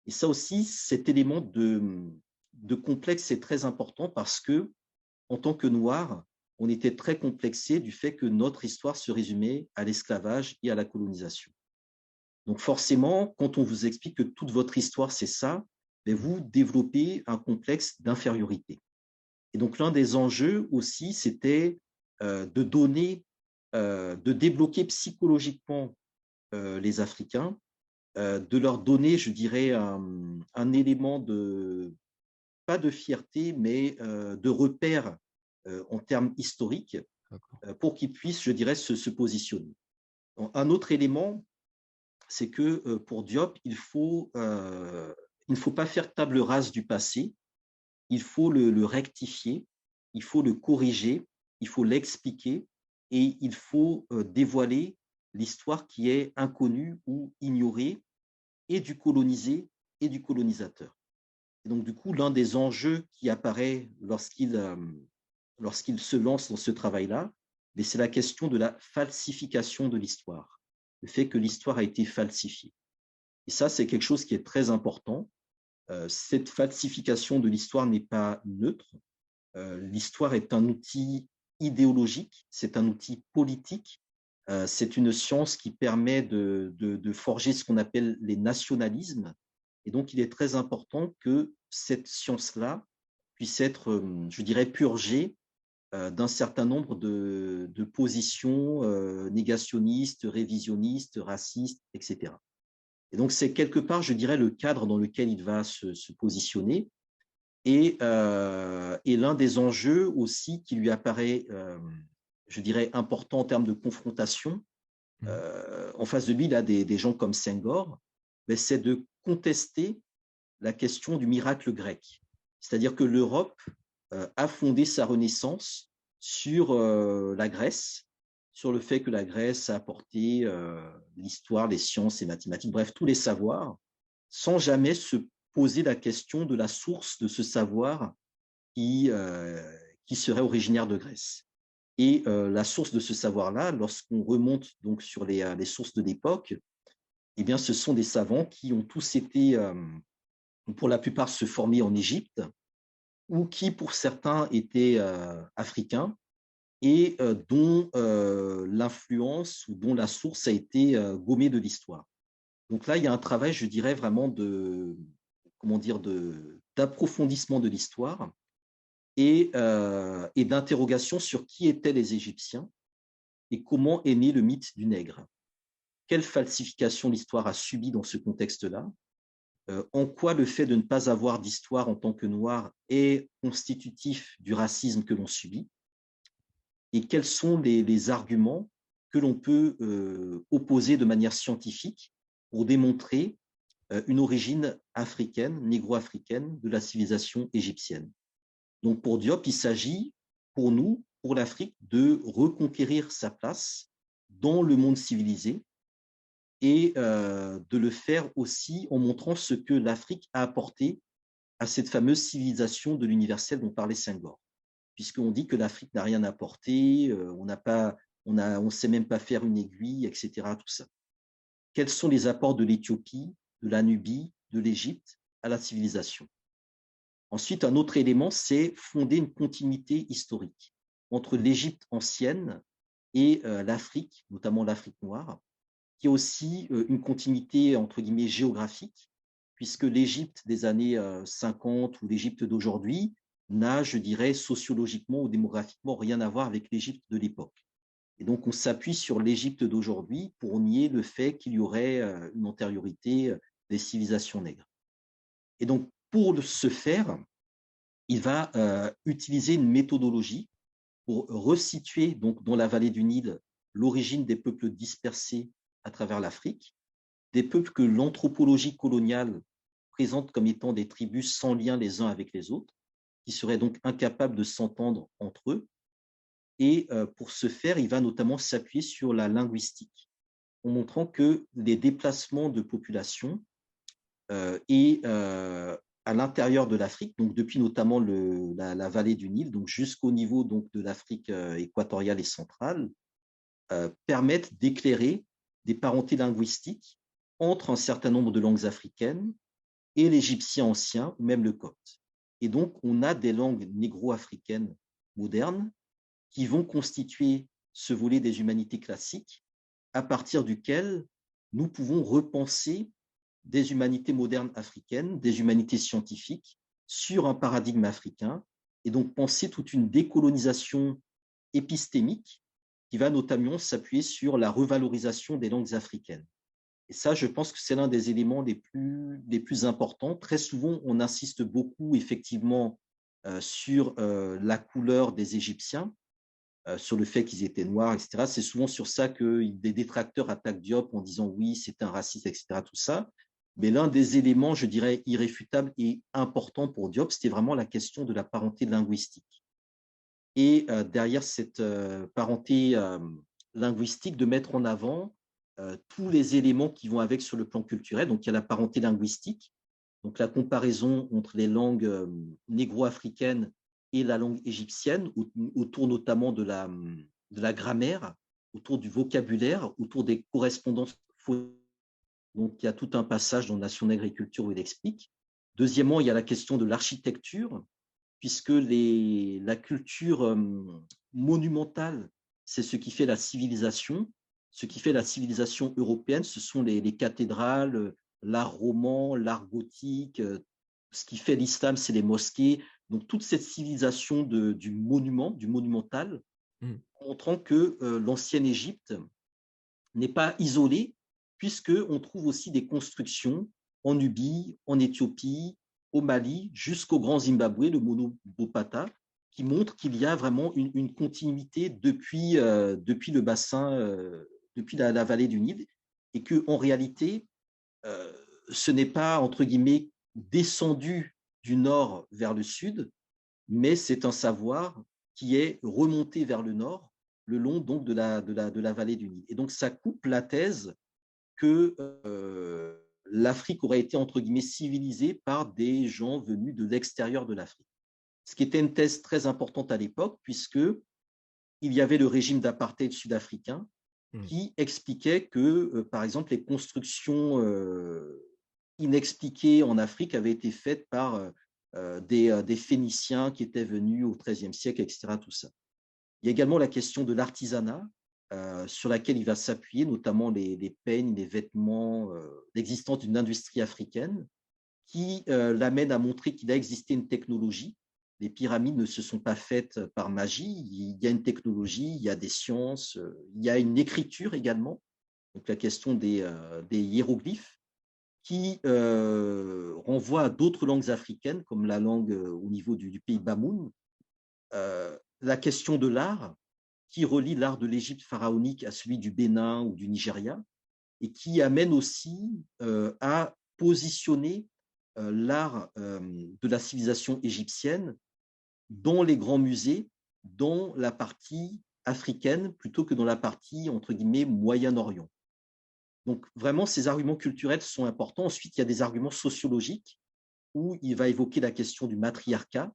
Speaker 3: Et ça aussi, cet élément de complexe est très important parce que, en tant que Noirs, on était très complexé du fait que notre histoire se résumait à l'esclavage et à la colonisation. Donc forcément, quand on vous explique que toute votre histoire, c'est ça, vous développez un complexe d'infériorité. Et donc l'un des enjeux aussi, c'était de donner, de débloquer psychologiquement les Africains, de leur donner, je dirais, un élément pas de fierté, mais de repère en termes historiques pour qu'ils puissent, je dirais, se positionner. Un autre élément, c'est que pour Diop, il ne faut pas faire table rase du passé, il faut le rectifier, il faut le corriger, il faut l'expliquer et il faut dévoiler l'histoire qui est inconnue ou ignorée et du colonisé et du colonisateur. Et donc, du coup, l'un des enjeux qui apparaît lorsqu'il se lance dans ce travail-là, c'est la question de la falsification de l'histoire, le fait que l'histoire a été falsifiée. Et ça, c'est quelque chose qui est très important. Cette falsification de l'histoire n'est pas neutre. L'histoire est un outil idéologique, c'est un outil politique, c'est une science qui permet de forger ce qu'on appelle les nationalismes. Et donc, il est très important que cette science-là puisse être, je dirais, purgée d'un certain nombre de positions négationnistes, révisionnistes, racistes, etc. Et donc, c'est quelque part, je dirais, le cadre dans lequel il va se positionner. Et l'un des enjeux aussi qui lui apparaît, je dirais, important en termes de confrontation, en face de lui, il a des gens comme Senghor, mais c'est de contester la question du miracle grec. C'est-à-dire que l'Europe a fondé sa renaissance sur la Grèce, sur le fait que la Grèce a apporté l'histoire, les sciences, les mathématiques, bref, tous les savoirs, sans jamais se poser la question de la source de ce savoir qui serait originaire de Grèce. Et la source de ce savoir-là, lorsqu'on remonte donc sur les sources de l'époque, eh bien, ce sont des savants qui ont tous été, pour la plupart, se former en Égypte, ou qui, pour certains, étaient africains, et dont l'influence ou dont la source a été gommée de l'histoire. Donc là, il y a un travail, je dirais, vraiment d'approfondissement de l'histoire et d'interrogation sur qui étaient les Égyptiens et comment est né le mythe du nègre. Quelle falsification l'histoire a subi dans ce contexte-là, en quoi le fait de ne pas avoir d'histoire en tant que noir est constitutif du racisme que l'on subit, et quels sont les arguments que l'on peut opposer de manière scientifique pour démontrer une origine africaine, négro-africaine de la civilisation égyptienne. Donc pour Diop, il s'agit pour nous, pour l'Afrique, de reconquérir sa place dans le monde civilisé et de le faire aussi en montrant ce que l'Afrique a apporté à cette fameuse civilisation de l'universel dont parlait Senghor. Puisqu'on dit que l'Afrique n'a rien apporté, on ne sait même pas faire une aiguille, etc. Tout ça. Quels sont les apports de l'Éthiopie, de la Nubie, de l'Égypte à la civilisation? Ensuite, un autre élément, c'est fonder une continuité historique entre l'Égypte ancienne et l'Afrique, notamment l'Afrique noire, qui est aussi une continuité, entre guillemets, géographique, puisque l'Égypte des années 50 ou l'Égypte d'aujourd'hui n'a, je dirais, sociologiquement ou démographiquement rien à voir avec l'Égypte de l'époque. Et donc, on s'appuie sur l'Égypte d'aujourd'hui pour nier le fait qu'il y aurait une antériorité des civilisations nègres. Et donc, pour ce faire, il va utiliser une méthodologie pour resituer donc, dans la vallée du Nil l'origine des peuples dispersés à travers l'Afrique, des peuples que l'anthropologie coloniale présente comme étant des tribus sans lien les uns avec les autres, qui seraient donc incapables de s'entendre entre eux. Et pour ce faire, il va notamment s'appuyer sur la linguistique, en montrant que les déplacements de population et à l'intérieur de l'Afrique, donc depuis notamment la vallée du Nil, donc jusqu'au niveau donc, de l'Afrique équatoriale et centrale, permettent d'éclairer des parentés linguistiques entre un certain nombre de langues africaines et l'égyptien ancien ou même le copte. Et donc, on a des langues négro-africaines modernes qui vont constituer ce volet des humanités classiques à partir duquel nous pouvons repenser des humanités modernes africaines, des humanités scientifiques sur un paradigme africain et donc penser toute une décolonisation épistémique qui va notamment s'appuyer sur la revalorisation des langues africaines. Et ça, je pense que c'est l'un des éléments les plus importants. Très souvent, on insiste beaucoup, effectivement, sur la couleur des Égyptiens, sur le fait qu'ils étaient noirs, etc. C'est souvent sur ça que des détracteurs attaquent Diop en disant oui, c'est un raciste, etc. Tout ça. Mais l'un des éléments, je dirais, irréfutables et importants pour Diop, c'était vraiment la question de la parenté linguistique. Et derrière cette parenté linguistique, de mettre en avant tous les éléments qui vont avec sur le plan culturel. Donc, il y a la parenté linguistique, donc la comparaison entre les langues négro-africaines et la langue égyptienne, autour notamment de la grammaire, autour du vocabulaire, autour des correspondances. Donc, il y a tout un passage dans Nation Nègre et Culture où il explique. Deuxièmement, il y a la question de l'architecture, puisque la culture monumentale, c'est ce qui fait la civilisation. Ce qui fait la civilisation européenne, ce sont les cathédrales, l'art roman, l'art gothique. Ce qui fait l'islam, c'est les mosquées. Donc, toute cette civilisation du monument, du monumental, montrant que l'ancienne Égypte n'est pas isolée, puisqu'on trouve aussi des constructions en Nubie, en Éthiopie, au Mali, jusqu'au Grand Zimbabwe, le Monobopata, qui montrent qu'il y a vraiment une continuité depuis le bassin, depuis la vallée du Nil, et qu'en réalité, ce n'est pas, entre guillemets, descendu du nord vers le sud, mais c'est un savoir qui est remonté vers le nord, le long donc de la vallée du Nil. Et donc, ça coupe la thèse que l'Afrique aurait été, entre guillemets, civilisée par des gens venus de l'extérieur de l'Afrique. Ce qui était une thèse très importante à l'époque, puisqu'il y avait le régime d'apartheid sud-africain qui expliquait que, par exemple, les constructions inexpliquées en Afrique avaient été faites par des Phéniciens qui étaient venus au XIIIe siècle, etc. Tout ça. Il y a également la question de l'artisanat, sur laquelle il va s'appuyer, notamment les peignes, les vêtements, l'existence d'une industrie africaine qui l'amène à montrer qu'il a existé une technologie. Les pyramides ne se sont pas faites par magie, il y a une technologie, il y a des sciences, il y a une écriture également, donc la question des hiéroglyphes, qui renvoie à d'autres langues africaines, comme la langue au niveau du pays Bamoun. La question de l'art, qui relie l'art de l'Égypte pharaonique à celui du Bénin ou du Nigeria, et qui amène aussi à positionner l'art de la civilisation égyptienne dans les grands musées, dans la partie africaine, plutôt que dans la partie, entre guillemets, Moyen-Orient. Donc, vraiment, ces arguments culturels sont importants. Ensuite, il y a des arguments sociologiques, où il va évoquer la question du matriarcat,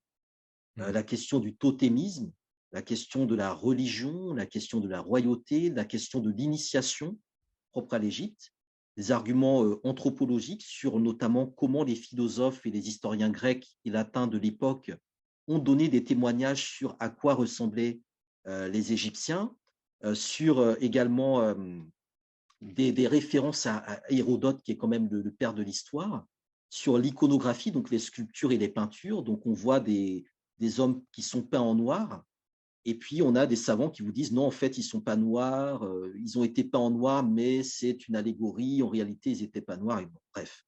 Speaker 3: la question du totémisme, la question de la religion, la question de la royauté, la question de l'initiation propre à l'Égypte, des arguments anthropologiques sur notamment comment les philosophes et les historiens grecs et latins de l'époque ont donné des témoignages sur à quoi ressemblaient les Égyptiens, sur également des références à Hérodote, qui est quand même le père de l'histoire, sur l'iconographie, donc les sculptures et les peintures. Donc on voit des hommes qui sont peints en noir, et puis on a des savants qui vous disent non, en fait, ils ne sont pas noirs, ils ont été peints en noir, mais c'est une allégorie, en réalité, ils n'étaient pas noirs. Et bon, bref.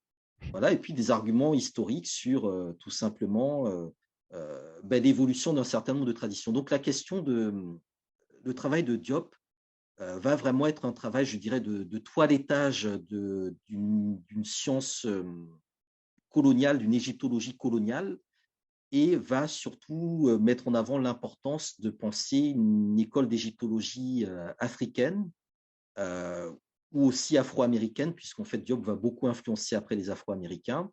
Speaker 3: Voilà. Et puis des arguments historiques sur tout simplement l'évolution d'un certain nombre de traditions. Donc, le travail de Diop va vraiment être un travail, je dirais, de toilettage d'une science coloniale, d'une égyptologie coloniale, et va surtout mettre en avant l'importance de penser une école d'égyptologie africaine ou aussi afro-américaine, puisqu'en fait Diop va beaucoup influencer après les Afro-Américains,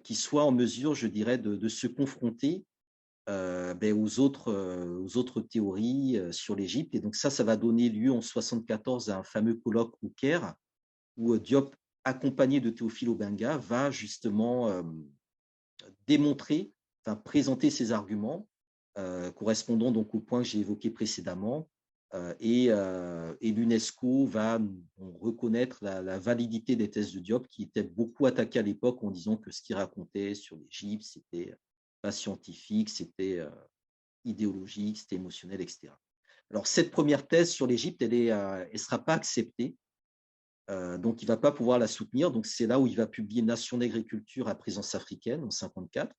Speaker 3: qui soient en mesure, je dirais, de se confronter aux autres théories sur l'Égypte. Et donc ça va donner lieu en 1974 à un fameux colloque au Caire, où Diop, accompagné de Théophile Obenga, va justement démontrer, enfin, présenter ses arguments correspondant donc au point que j'ai évoqué précédemment, et l'UNESCO va reconnaître la validité des thèses de Diop, qui étaient beaucoup attaquées à l'époque en disant que ce qu'il racontait sur l'Égypte, c'était pas scientifique, c'était idéologique, c'était émotionnel, etc. Alors, cette première thèse sur l'Égypte, elle ne sera pas acceptée, donc il ne va pas pouvoir la soutenir. Donc, c'est là où il va publier Nation d'agriculture à présence africaine en 1954.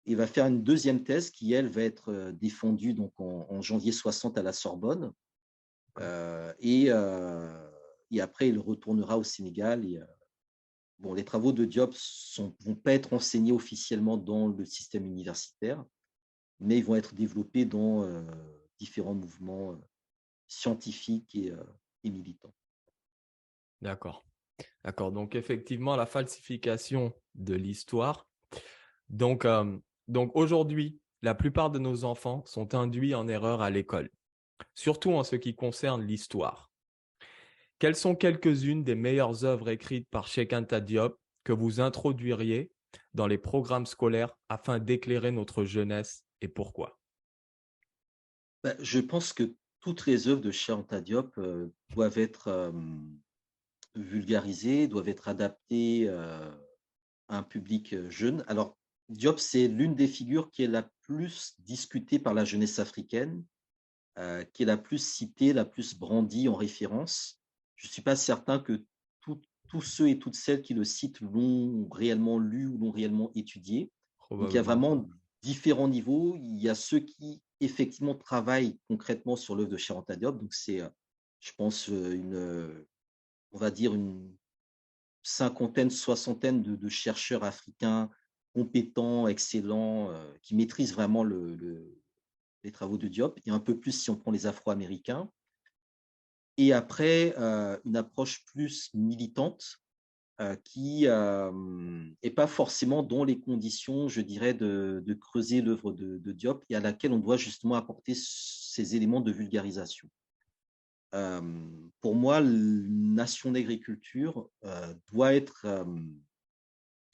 Speaker 3: Il va faire une deuxième thèse qui, elle, va être défendue donc, en janvier 60 à la Sorbonne. Et après, il retournera au Sénégal. Et, les travaux de Diop ne vont pas être enseignés officiellement dans le système universitaire, mais ils vont être développés dans différents mouvements scientifiques et militants.
Speaker 2: D'accord. D'accord. Donc, effectivement, la falsification de l'histoire. Donc aujourd'hui, la plupart de nos enfants sont induits en erreur à l'école, surtout en ce qui concerne l'histoire. Quelles sont quelques-unes des meilleures œuvres écrites par Cheikh Anta Diop que vous introduiriez dans les programmes scolaires afin d'éclairer notre jeunesse et pourquoi?
Speaker 3: Je pense que toutes les œuvres de Cheikh Anta Diop doivent être vulgarisées, doivent être adaptées à un public jeune. Alors, Diop, c'est l'une des figures qui est la plus discutée par la jeunesse africaine, qui est la plus citée, la plus brandie en référence. Je ne suis pas certain que tous ceux et toutes celles qui le citent l'ont réellement lu ou l'ont réellement étudié. Donc, il y a vraiment différents niveaux. Il y a ceux qui, effectivement, travaillent concrètement sur l'œuvre de Cheikh Anta Diop. Donc, c'est, je pense, on va dire une cinquantaine, soixantaine de chercheurs africains compétents, excellents, qui maîtrisent vraiment les travaux de Diop, et un peu plus si on prend les Afro-Américains. Et après, une approche plus militante qui n'est pas forcément dans les conditions, je dirais, de creuser l'œuvre de Diop, et à laquelle on doit justement apporter ces éléments de vulgarisation. Pour moi, Nation d'agriculture doit être,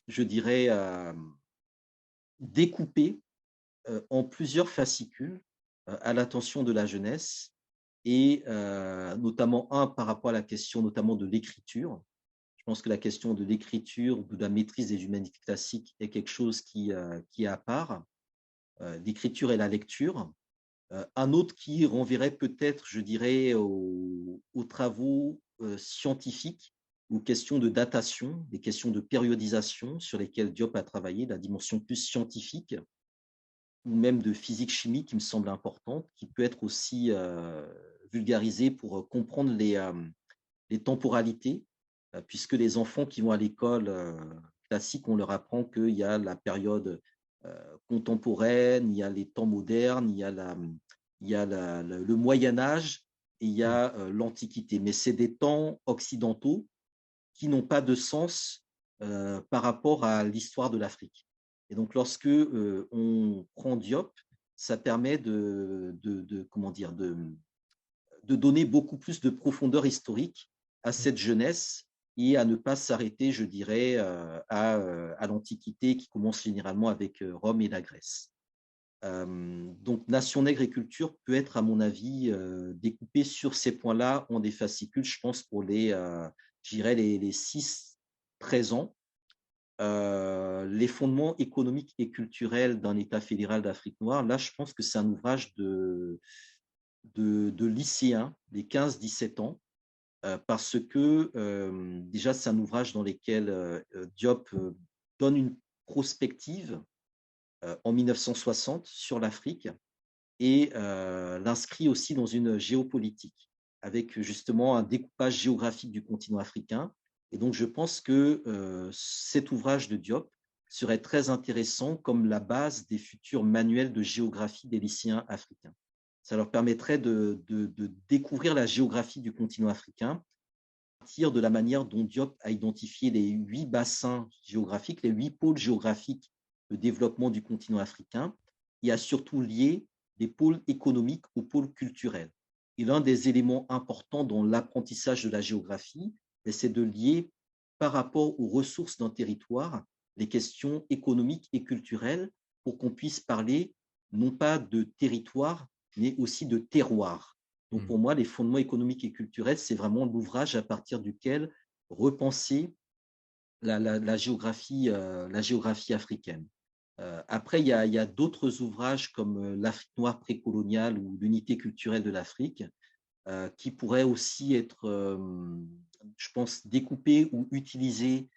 Speaker 3: je dirais, découpée en plusieurs fascicules à l'attention de la jeunesse, et notamment par rapport à la question notamment de l'écriture. Je pense que la question de l'écriture ou de la maîtrise des humanités classiques est quelque chose qui est à part. L'écriture et la lecture. Un autre qui renverrait peut-être, je dirais, aux travaux scientifiques, aux questions de datation, des questions de périodisation sur lesquelles Diop a travaillé, la dimension plus scientifique, ou même de physique-chimie qui me semble importante, qui peut être aussi vulgarisée pour comprendre les temporalités, puisque les enfants qui vont à l'école classique, on leur apprend qu'il y a la période contemporaine, il y a les temps modernes, il y a le Moyen-Âge et il y a l'Antiquité. Mais c'est des temps occidentaux qui n'ont pas de sens par rapport à l'histoire de l'Afrique. Et donc, lorsque on prend Diop, ça permet de donner beaucoup plus de profondeur historique à cette jeunesse et à ne pas s'arrêter, je dirais, à l'Antiquité qui commence généralement avec Rome et la Grèce. Donc, Nation d'agriculture peut être, à mon avis, découpée sur ces points-là en des fascicules, je pense, pour les 6-13 ans. Les fondements économiques et culturels d'un État fédéral d'Afrique noire, là, je pense que c'est un ouvrage de lycéens, les 15-17 ans, parce que déjà, c'est un ouvrage dans lequel Diop donne une prospective en 1960 sur l'Afrique et l'inscrit aussi dans une géopolitique, avec justement un découpage géographique du continent africain. Et donc, je pense que cet ouvrage de Diop serait très intéressant comme la base des futurs manuels de géographie des lycéens africains. Ça leur permettrait de découvrir la géographie du continent africain à partir de la manière dont Diop a identifié les 8 bassins géographiques, les 8 pôles géographiques de développement du continent africain, et a surtout lié des pôles économiques aux pôles culturels. Et l'un des éléments importants dans l'apprentissage de la géographie, c'est de lier par rapport aux ressources d'un territoire les questions économiques et culturelles pour qu'on puisse parler non pas de territoire, mais aussi de terroir. Donc pour moi, les fondements économiques et culturels, c'est vraiment l'ouvrage à partir duquel repenser la géographie africaine. Après, il y a d'autres ouvrages comme l'Afrique noire précoloniale ou l'unité culturelle de l'Afrique qui pourraient aussi être, je pense, découpés ou utilisés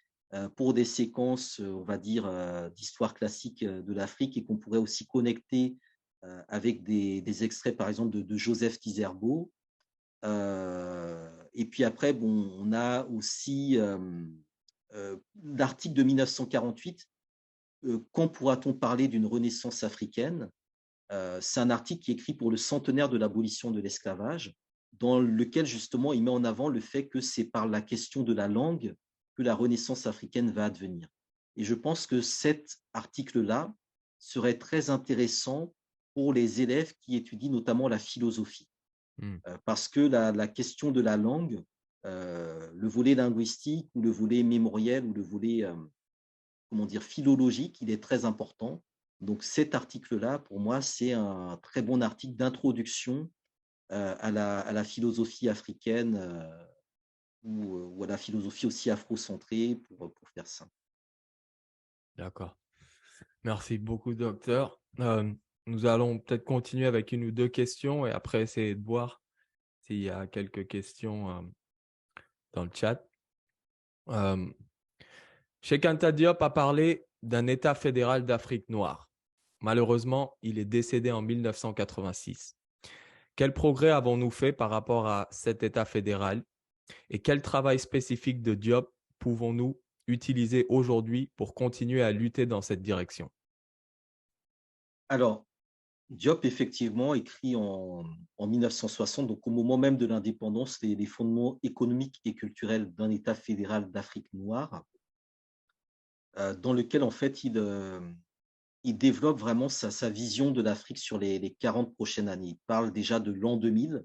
Speaker 3: pour des séquences, on va dire, d'histoire classique de l'Afrique et qu'on pourrait aussi connecter avec des extraits, par exemple, de Joseph Kizerbo. Et puis après, bon, on a aussi l'article de 1948, quand pourra-t-on parler d'une renaissance africaine? C'est un article qui est écrit pour le centenaire de l'abolition de l'esclavage, dans lequel justement il met en avant le fait que c'est par la question de la langue que la renaissance africaine va advenir. Et je pense que cet article-là serait très intéressant pour les élèves qui étudient notamment la philosophie. Parce que la question de la langue, le volet linguistique ou le volet mémoriel ou le volet philologique, il est très important. Donc cet article-là, pour moi, c'est un très bon article d'introduction à la philosophie africaine ou à la philosophie aussi afrocentrée, pour faire ça.
Speaker 2: D'accord. Merci beaucoup, docteur. Nous allons peut-être continuer avec une ou deux questions et après essayer de voir s'il y a quelques questions dans le chat. Cheikh Anta Diop a parlé d'un État fédéral d'Afrique noire. Malheureusement, il est décédé en 1986. Quel progrès avons-nous fait par rapport à cet État fédéral et quel travail spécifique de Diop pouvons-nous utiliser aujourd'hui pour continuer à lutter dans cette direction?
Speaker 3: Alors, Diop, effectivement, écrit en 1960, donc au moment même de l'indépendance, les fondements économiques et culturels d'un État fédéral d'Afrique noire, dans lequel, en fait, il développe vraiment sa vision de l'Afrique sur les 40 prochaines années. Il parle déjà de l'an 2000,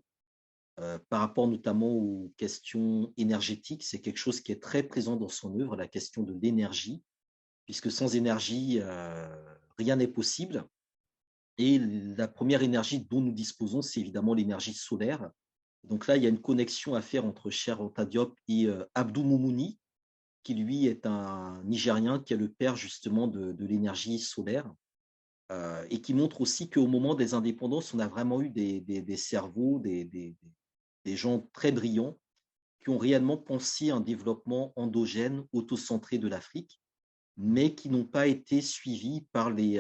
Speaker 3: par rapport notamment aux questions énergétiques. C'est quelque chose qui est très présent dans son œuvre, la question de l'énergie, puisque sans énergie, rien n'est possible. Et la première énergie dont nous disposons, c'est évidemment l'énergie solaire. Donc là, il y a une connexion à faire entre Cheikh Anta Diop et Abdou Moumouni, qui lui est un Nigérien qui est le père justement de l'énergie solaire, et qui montre aussi qu'au moment des indépendances, on a vraiment eu des cerveaux, des gens très brillants qui ont réellement pensé un développement endogène, autocentré de l'Afrique, mais qui n'ont pas été suivis par les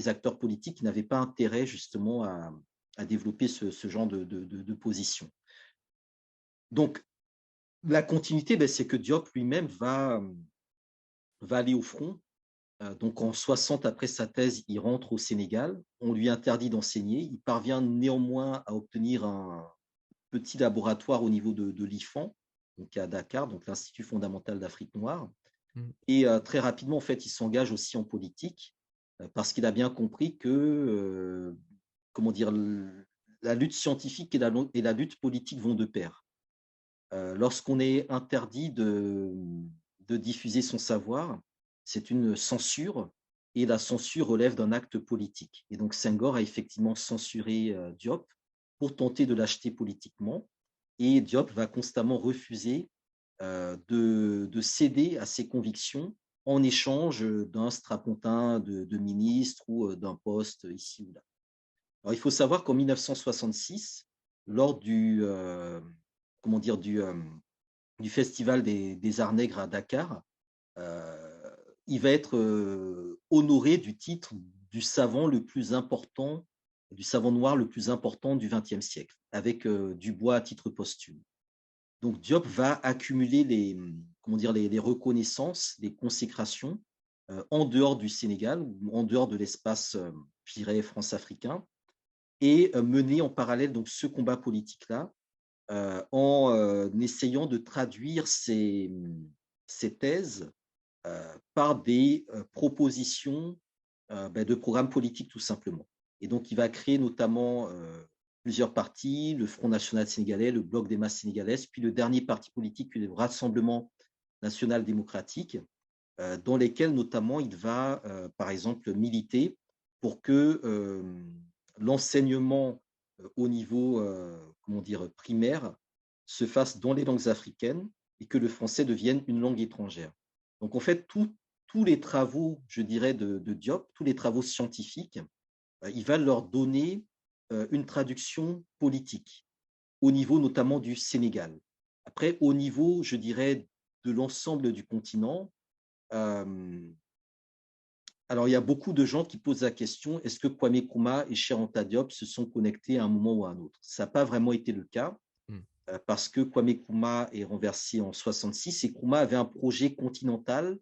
Speaker 3: acteurs politiques qui n'avaient pas intérêt justement à développer ce genre de position. Donc, la continuité, c'est que Diop lui-même va aller au front. Donc, en 60, après sa thèse, il rentre au Sénégal. On lui interdit d'enseigner. Il parvient néanmoins à obtenir un petit laboratoire au niveau de l'IFAN, donc à Dakar, donc l'Institut fondamental d'Afrique noire. Et très rapidement, en fait, il s'engage aussi en politique parce qu'il a bien compris que, la lutte scientifique et la lutte politique vont de pair. Lorsqu'on est interdit de diffuser son savoir, c'est une censure et la censure relève d'un acte politique. Et donc Senghor a effectivement censuré Diop pour tenter de l'acheter politiquement et Diop va constamment refuser de céder à ses convictions en échange d'un strapontin de ministre ou d'un poste ici ou là. Alors, il faut savoir qu'en 1966, lors du festival des Arts Nègres à Dakar, il va être honoré du titre du savant le plus important, du savant noir le plus important du XXe siècle, avec Dubois à titre posthume. Donc Diop va accumuler les reconnaissances, les consécrations en dehors du Sénégal ou en dehors de l'espace, je dirais, france-africain, et mener en parallèle donc ce combat politique-là en essayant de traduire ces thèses par des propositions de programmes politiques tout simplement. Et donc, il va créer notamment plusieurs partis, le Front national sénégalais, le Bloc des masses sénégalaises, puis le dernier parti politique, le Rassemblement national démocratique, dans lesquels notamment il va, par exemple, militer pour que l'enseignement au niveau primaire se fasse dans les langues africaines et que le français devienne une langue étrangère. Donc, en fait, tous les travaux, je dirais, de Diop, tous les travaux scientifiques, il va leur donner une traduction politique, au niveau notamment du Sénégal. Après, au niveau, je dirais, de l'ensemble du continent, alors il y a beaucoup de gens qui posent la question, est-ce que Kwame Nkrumah et Cheikh Anta Diop se sont connectés à un moment ou à un autre? Ça n'a pas vraiment été le cas, parce que Kwame Nkrumah est renversé en 1966 et Nkrumah avait un projet continental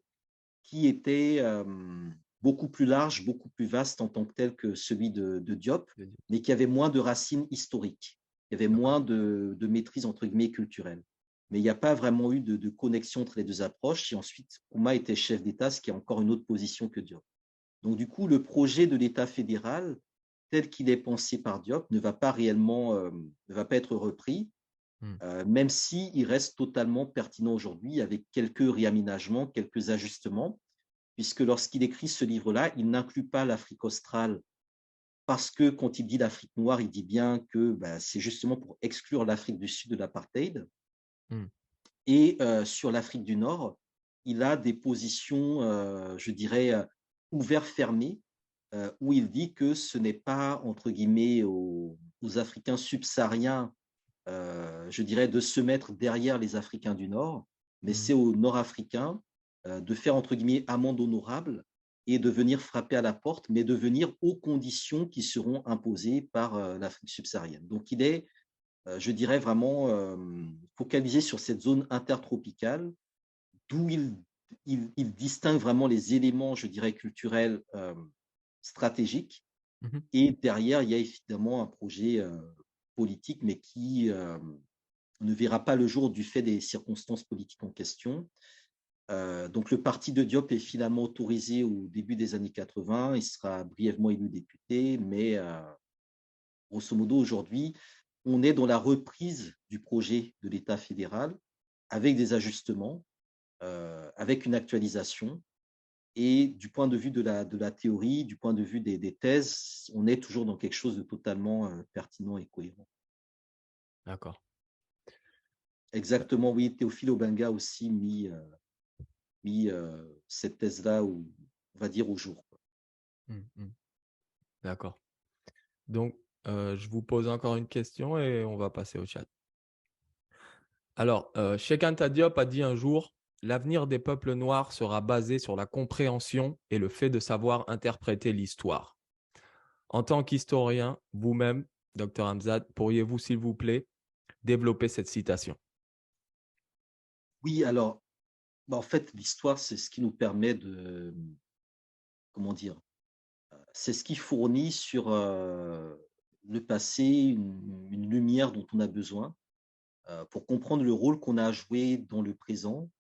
Speaker 3: qui était beaucoup plus large, beaucoup plus vaste en tant que tel que celui de Diop, mais qui avait moins de racines historiques, il y avait moins de maîtrise entre guillemets culturelle. Mais il n'y a pas vraiment eu de connexion entre les deux approches. Et ensuite, Nkrumah était chef d'État, ce qui est encore une autre position que Diop. Donc du coup, le projet de l'État fédéral, tel qu'il est pensé par Diop, ne va pas réellement, ne va pas être repris, même s'il reste totalement pertinent aujourd'hui avec quelques réaménagements, quelques ajustements, puisque lorsqu'il écrit ce livre-là, il n'inclut pas l'Afrique australe, parce que quand il dit l'Afrique noire, il dit bien que c'est justement pour exclure l'Afrique du Sud de l'apartheid. Et sur l'Afrique du Nord, il a des positions, je dirais, ouvertes-fermées, où il dit que ce n'est pas, entre guillemets, aux Africains subsahariens, je dirais, de se mettre derrière les Africains du Nord, mais c'est aux Nord-Africains de faire, entre guillemets, amende honorable et de venir frapper à la porte, mais de venir aux conditions qui seront imposées par l'Afrique subsaharienne. Donc, il est, je dirais, vraiment focalisé sur cette zone intertropicale, d'où il distingue vraiment les éléments, je dirais, culturels stratégiques. Et derrière, il y a évidemment un projet politique, mais qui ne verra pas le jour du fait des circonstances politiques en question. Donc, le parti de Diop est finalement autorisé au début des années 80. Il sera brièvement élu député, mais grosso modo, aujourd'hui, on est dans la reprise du projet de l'État fédéral avec des ajustements, avec une actualisation. Et du point de vue de la théorie, du point de vue des thèses, on est toujours dans quelque chose de totalement pertinent et cohérent.
Speaker 2: D'accord.
Speaker 3: Exactement, oui. Théophile Obenga aussi mis cette thèse-là, on va dire, au jour.
Speaker 2: D'accord. Donc, je vous pose encore une question et on va passer au chat. Alors, Cheikh Anta Diop a dit un jour, l'avenir des peuples noirs sera basé sur la compréhension et le fait de savoir interpréter l'histoire. En tant qu'historien, vous-même, Dr Hamzat, pourriez-vous, s'il vous plaît, développer cette citation?
Speaker 3: Oui, alors, en fait, l'histoire, c'est ce qui nous permet de, comment dire, c'est ce qui fournit sur le passé une lumière dont on a besoin pour comprendre le rôle qu'on a à jouer dans le présent,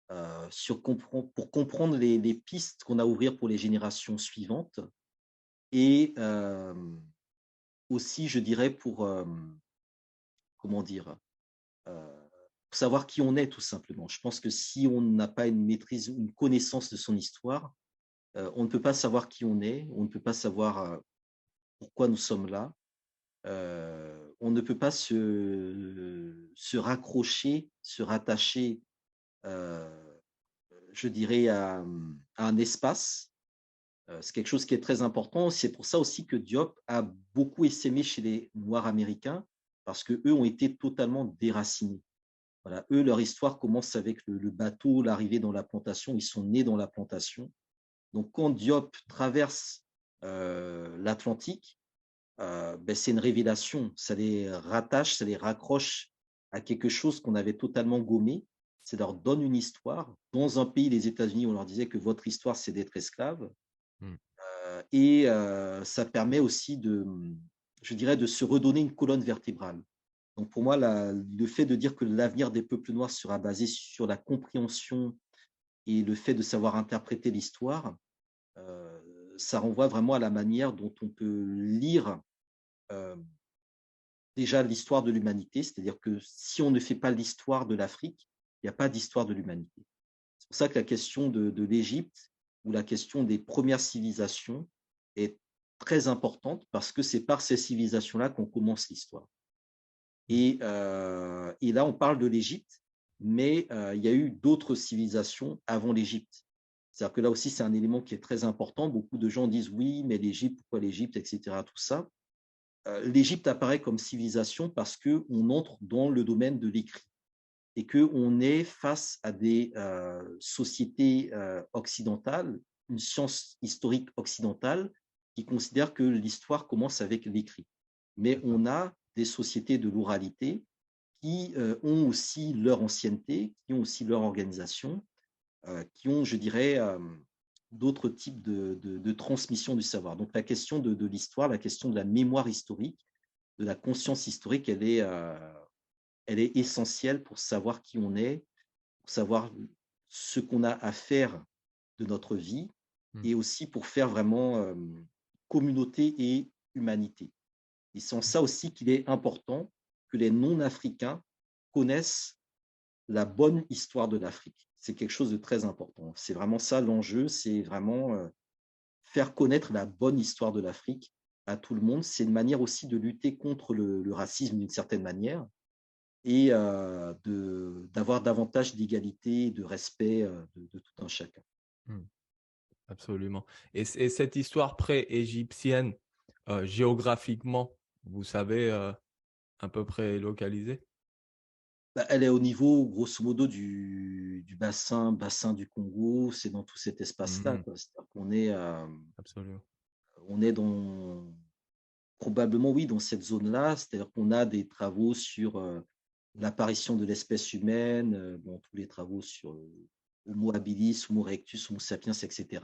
Speaker 3: pour comprendre les pistes qu'on a à ouvrir pour les générations suivantes et aussi, je dirais, pour savoir qui on est tout simplement. Je pense que si on n'a pas une maîtrise ou une connaissance de son histoire, on ne peut pas savoir qui on est, on ne peut pas savoir pourquoi nous sommes là, on ne peut pas se raccrocher, se rattacher, je dirais, à un espace. C'est quelque chose qui est très important. C'est pour ça aussi que Diop a beaucoup essaimé chez les Noirs américains, parce qu'eux ont été totalement déracinés. Voilà. Eux, leur histoire commence avec le bateau, l'arrivée dans la plantation. Ils sont nés dans la plantation. Donc, quand Diop traverse l'Atlantique, c'est une révélation. Ça les rattache, ça les raccroche à quelque chose qu'on avait totalement gommé. Ça leur donne une histoire. Dans un pays, les États-Unis, on leur disait que votre histoire, c'est d'être esclave.
Speaker 2: Mm.
Speaker 3: Et ça permet aussi je dirais, de se redonner une colonne vertébrale. Donc pour moi, le fait de dire que l'avenir des peuples noirs sera basé sur la compréhension et le fait de savoir interpréter l'histoire, ça renvoie vraiment à la manière dont on peut lire déjà l'histoire de l'humanité, c'est-à-dire que si on ne fait pas l'histoire de l'Afrique, il n'y a pas d'histoire de l'humanité. C'est pour ça que la question de l'Égypte ou la question des premières civilisations est très importante parce que c'est par ces civilisations-là qu'on commence l'histoire. Et là, on parle de l'Égypte, mais il y a eu d'autres civilisations avant l'Égypte. C'est-à-dire que là aussi, c'est un élément qui est très important. Beaucoup de gens disent oui, mais l'Égypte, pourquoi l'Égypte, etc. Tout ça. L'Égypte apparaît comme civilisation parce qu'on entre dans le domaine de l'écrit et qu'on est face à des sociétés occidentales, une science historique occidentale qui considère que l'histoire commence avec l'écrit. Mais on a des sociétés de l'oralité qui ont aussi leur ancienneté, qui ont aussi leur organisation, qui ont, je dirais, d'autres types de transmission du savoir. Donc la question de l'histoire, la question de la mémoire historique, de la conscience historique, elle est essentielle pour savoir qui on est, pour savoir ce qu'on a à faire de notre vie et aussi pour faire vraiment communauté et humanité. Et c'est en ça aussi qu'il est important que les non-africains connaissent la bonne histoire de l'Afrique. C'est quelque chose de très important. C'est vraiment ça l'enjeu, c'est vraiment faire connaître la bonne histoire de l'Afrique à tout le monde. C'est une manière aussi de lutter contre le racisme d'une certaine manière et d'avoir davantage d'égalité et de respect de tout un chacun.
Speaker 2: Absolument. Et cette histoire pré-égyptienne, géographiquement, vous savez, à peu près localisée?
Speaker 3: Elle est au niveau, grosso modo, du bassin du Congo. C'est dans tout cet espace-là. C'est-à-dire qu'on est,
Speaker 2: Absolument.
Speaker 3: on est probablement, oui, dans cette zone-là. C'est-à-dire qu'on a des travaux sur l'apparition de l'espèce humaine, tous les travaux sur Homo habilis, Homo erectus, Homo sapiens, etc.,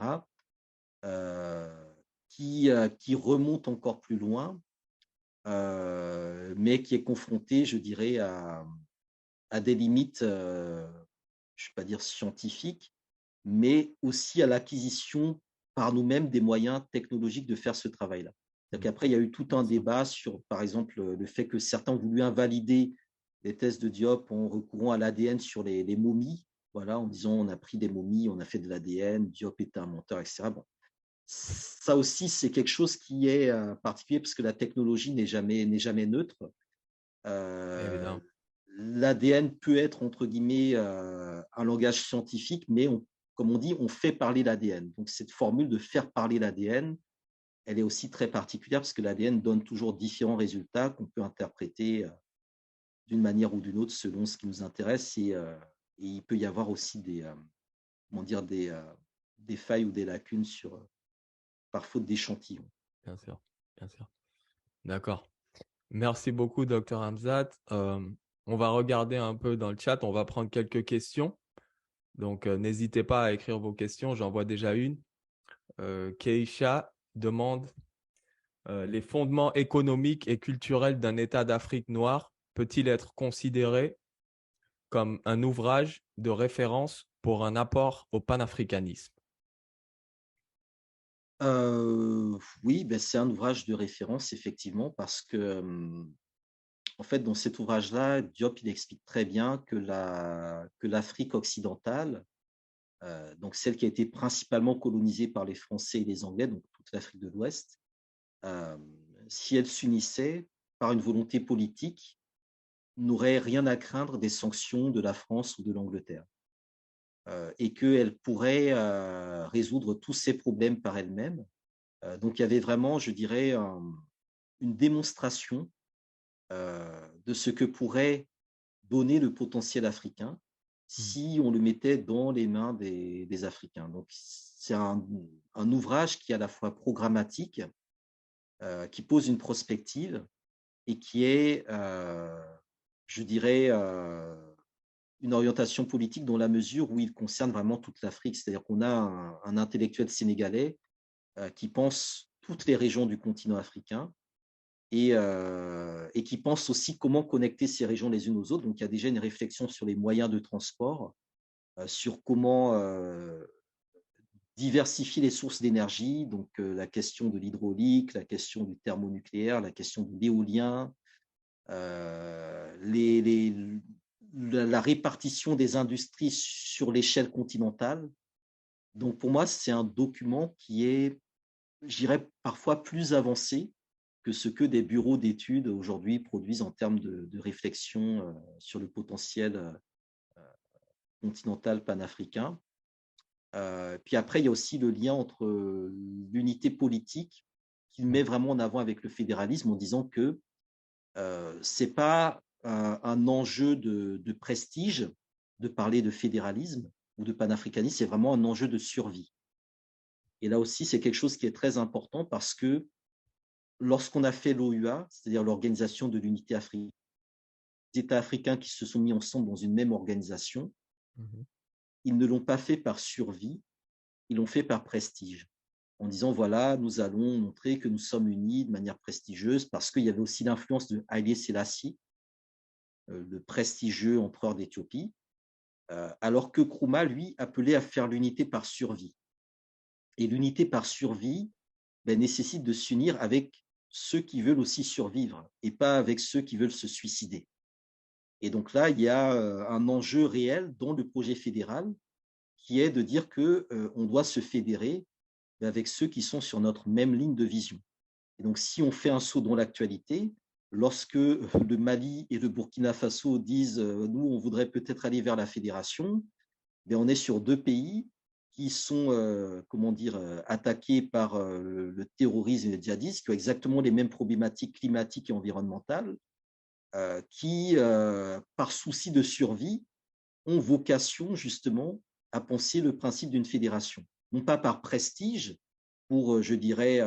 Speaker 3: qui remontent encore plus loin, mais qui est confronté, je dirais, à des limites, je ne vais pas dire scientifiques, mais aussi à l'acquisition par nous-mêmes des moyens technologiques de faire ce travail-là. Après, il y a eu tout un débat sur, par exemple, le fait que certains ont voulu invalider les thèses de Diop en recourant à l'ADN sur les momies, voilà, en disant on a pris des momies, on a fait de l'ADN, Diop était un menteur, etc. Bon. Ça aussi, c'est quelque chose qui est particulier parce que la technologie n'est jamais neutre. L'ADN peut être, entre guillemets, un langage scientifique, mais comme on dit, on fait parler l'ADN. Donc, cette formule de faire parler l'ADN, elle est aussi très particulière parce que l'ADN donne toujours différents résultats qu'on peut interpréter d'une manière ou d'une autre selon ce qui nous intéresse. Et il peut y avoir aussi des failles ou des lacunes par faute d'échantillons.
Speaker 2: Bien sûr, bien sûr. D'accord. Merci beaucoup, Dr Hamzat. On va regarder un peu dans le chat. On va prendre quelques questions. Donc, n'hésitez pas à écrire vos questions. J'en vois déjà une. Keisha demande les fondements économiques et culturels d'un État d'Afrique noire peut-il être considéré comme un ouvrage de référence pour un apport au panafricanisme?
Speaker 3: Oui, c'est un ouvrage de référence, effectivement, parce que, en fait, dans cet ouvrage-là, Diop il explique très bien que l'Afrique occidentale, donc celle qui a été principalement colonisée par les Français et les Anglais, donc toute l'Afrique de l'Ouest, si elle s'unissait par une volonté politique, n'aurait rien à craindre des sanctions de la France ou de l'Angleterre. Et qu'elle pourrait résoudre tous ces problèmes par elle-même. Donc, il y avait vraiment, je dirais, une démonstration de ce que pourrait donner le potentiel africain si on le mettait dans les mains des Africains. Donc, c'est un ouvrage qui est à la fois programmatique, qui pose une prospective et qui est, je dirais, une orientation politique dans la mesure où il concerne vraiment toute l'Afrique. C'est-à-dire qu'on a un intellectuel sénégalais qui pense toutes les régions du continent africain et qui pense aussi comment connecter ces régions les unes aux autres. Donc, il y a déjà une réflexion sur les moyens de transport, sur comment diversifier les sources d'énergie, donc la question de l'hydraulique, la question du thermonucléaire, la question de l'éolien, la répartition des industries sur l'échelle continentale. Donc, pour moi, c'est un document qui est, je dirais, parfois plus avancé que ce que des bureaux d'études aujourd'hui produisent en termes de réflexion sur le potentiel continental panafricain. Puis après, il y a aussi le lien entre l'unité politique qu'il met vraiment en avant avec le fédéralisme en disant que ce n'est pas un enjeu de prestige de parler de fédéralisme ou de panafricanisme, c'est vraiment un enjeu de survie. Et là aussi, c'est quelque chose qui est très important parce que lorsqu'on a fait l'OUA, c'est-à-dire l'Organisation de l'Unité africaine, les États africains qui se sont mis ensemble dans une même organisation, ils ne l'ont pas fait par survie, ils l'ont fait par prestige, en disant, voilà, nous allons montrer que nous sommes unis de manière prestigieuse, parce qu'il y avait aussi l'influence de Haïlé Sélassie, le prestigieux empereur d'Éthiopie, alors que Nkrumah, lui, appelait à faire l'unité par survie. Et l'unité par survie nécessite de s'unir avec ceux qui veulent aussi survivre, et pas avec ceux qui veulent se suicider. Et donc là, il y a un enjeu réel dans le projet fédéral, qui est de dire qu'on doit se fédérer avec ceux qui sont sur notre même ligne de vision. Et donc, si on fait un saut dans l'actualité, lorsque le Mali et le Burkina Faso disent nous, on voudrait peut-être aller vers la fédération, on est sur deux pays qui sont attaqués par le terrorisme et le djihadisme, qui ont exactement les mêmes problématiques climatiques et environnementales, qui, par souci de survie, ont vocation justement à penser le principe d'une fédération. Non pas par prestige, pour, je dirais,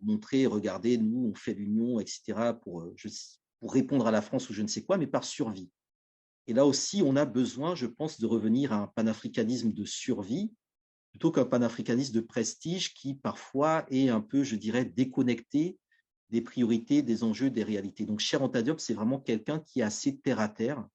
Speaker 3: montrer, regardez, nous, on fait l'union, etc., pour répondre à la France ou je ne sais quoi, mais par survie. Et là aussi, on a besoin, je pense, de revenir à un panafricanisme de survie, plutôt qu'un panafricanisme de prestige qui, parfois, est un peu, je dirais, déconnecté des priorités, des enjeux, des réalités. Donc, Cheikh Anta Diop, c'est vraiment quelqu'un qui est assez terre-à-terre,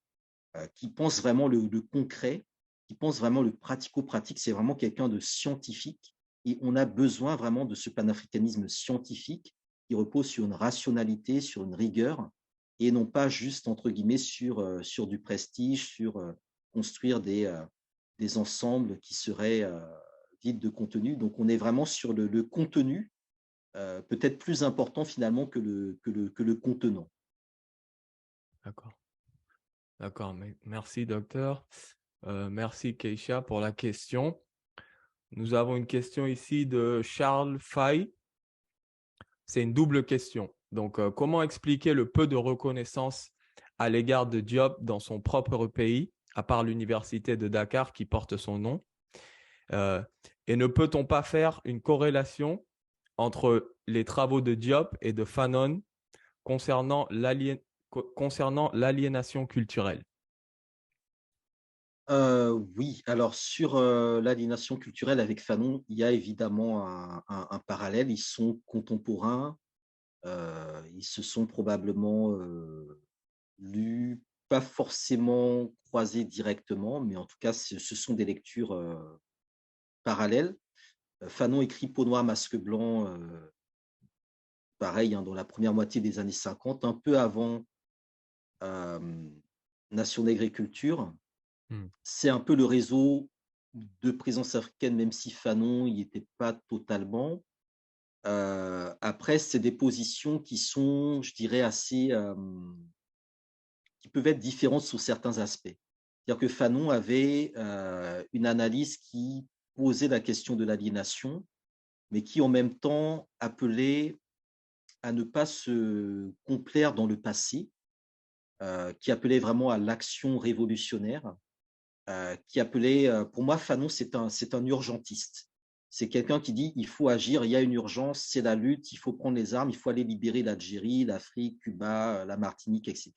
Speaker 3: qui pense vraiment le concret, qui pense vraiment le pratico-pratique. C'est vraiment quelqu'un de scientifique. Et on a besoin vraiment de ce panafricanisme scientifique qui repose sur une rationalité, sur une rigueur, et non pas juste, entre guillemets, sur du prestige, sur construire des ensembles qui seraient vides de contenu. Donc, on est vraiment sur le contenu, peut-être plus important finalement que le contenant.
Speaker 2: D'accord. D'accord. Merci, docteur. Merci, Keisha, pour la question. Nous avons une question ici de Charles Fay. C'est une double question. Donc, comment expliquer le peu de reconnaissance à l'égard de Diop dans son propre pays, à part l'université de Dakar qui porte son nom? Et ne peut-on pas faire une corrélation entre les travaux de Diop et de Fanon concernant l'aliénation culturelle?
Speaker 3: Oui, alors sur l'aliénation culturelle avec Fanon, il y a évidemment un parallèle. Ils sont contemporains, ils se sont probablement lus, pas forcément croisés directement, mais en tout cas, ce sont des lectures parallèles. Fanon écrit Peau noire, masque blanc, pareil, dans la première moitié des années 50, un peu avant Nation nègre et culture. C'est un peu le réseau de présence africaine, même si Fanon n'y était pas totalement. Après, c'est des positions qui sont, je dirais, assez, qui peuvent être différentes sur certains aspects. C'est-à-dire que Fanon avait une analyse qui posait la question de l'aliénation, mais qui en même temps appelait à ne pas se complaire dans le passé, qui appelait vraiment à l'action révolutionnaire, qui appelait, pour moi, Fanon, c'est un urgentiste. C'est quelqu'un qui dit il faut agir, il y a une urgence, c'est la lutte, il faut prendre les armes, il faut aller libérer l'Algérie, l'Afrique, Cuba, la Martinique, etc.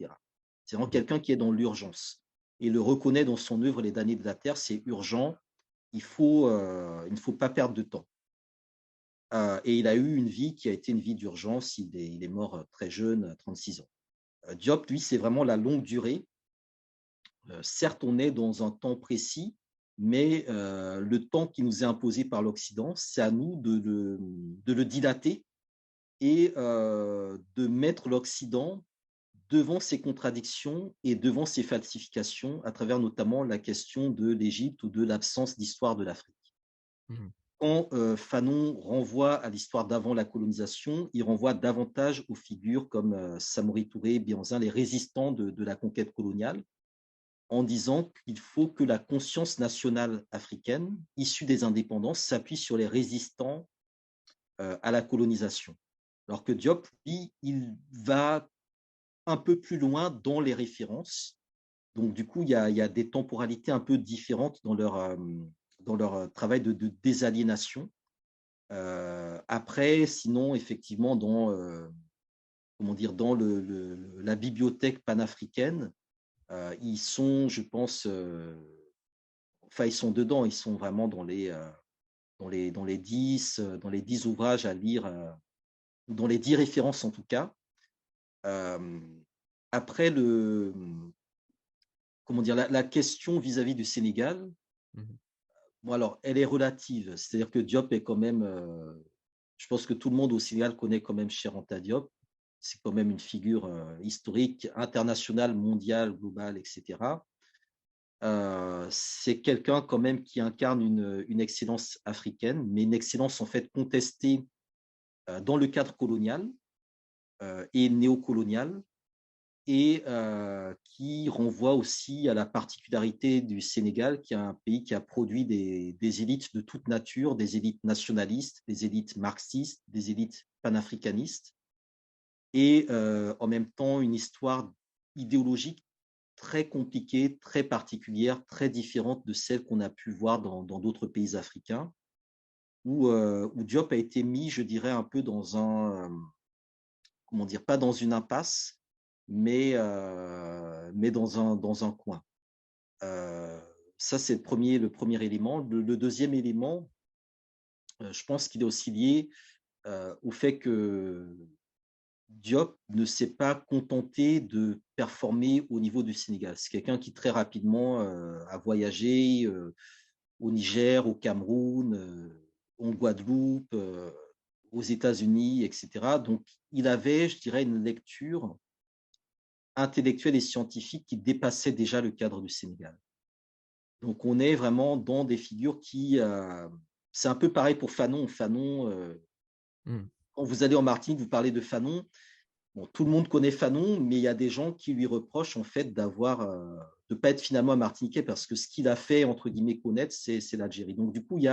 Speaker 3: C'est vraiment quelqu'un qui est dans l'urgence et le reconnaît dans son œuvre Les damnés de la terre, c'est urgent, il ne faut pas perdre de temps. Et il a eu une vie qui a été une vie d'urgence, il est mort très jeune, à 36 ans. Diop, lui, c'est vraiment la longue durée. Certes, on est dans un temps précis, mais le temps qui nous est imposé par l'Occident, c'est à nous de le dilater et de mettre l'Occident devant ses contradictions et devant ses falsifications, à travers notamment la question de l'Égypte ou de l'absence d'histoire de l'Afrique. Mmh. Quand Fanon renvoie à l'histoire d'avant la colonisation, il renvoie davantage aux figures comme Samori Touré, Bianzin, les résistants de la conquête coloniale, en disant qu'il faut que la conscience nationale africaine, issue des indépendances, s'appuie sur les résistants à la colonisation. Alors que Diop, lui, il va un peu plus loin dans les références. Donc, du coup, il y a des temporalités un peu différentes dans leur travail de désaliénation. Après, sinon, effectivement, dans la bibliothèque panafricaine, ils sont, je pense, ils sont dedans, ils sont vraiment dans les 10 ouvrages à lire, dans les 10 références en tout cas. Après, la question vis-à-vis du Sénégal, bon, alors, elle est relative, c'est-à-dire que Diop est quand même, je pense que tout le monde au Sénégal connaît quand même Cheikh Anta Diop. C'est quand même une figure historique, internationale, mondiale, globale, etc. C'est quelqu'un quand même qui incarne une excellence africaine, mais une excellence en fait contestée dans le cadre colonial et néocolonial, et qui renvoie aussi à la particularité du Sénégal, qui est un pays qui a produit des élites de toute nature, des élites nationalistes, des élites marxistes, des élites panafricanistes, et en même temps une histoire idéologique très compliquée, très particulière, très différente de celle qu'on a pu voir dans d'autres pays africains, où Diop a été mis, je dirais, un peu dans pas dans une impasse, mais dans un coin. Ça, c'est le premier élément. Le deuxième élément, je pense qu'il est aussi lié au fait que Diop ne s'est pas contenté de performer au niveau du Sénégal. C'est quelqu'un qui très rapidement a voyagé au Niger, au Cameroun, en Guadeloupe, aux États-Unis, etc. Donc, il avait, je dirais, une lecture intellectuelle et scientifique qui dépassait déjà le cadre du Sénégal. Donc, on est vraiment dans des figures qui... c'est un peu pareil pour Fanon. Fanon, quand vous allez en Martinique, vous parlez de Fanon. Bon, tout le monde connaît Fanon, mais il y a des gens qui lui reprochent en fait de ne pas être finalement un Martiniquais, parce que ce qu'il a fait, entre guillemets, connaître, c'est l'Algérie. Donc, du coup, il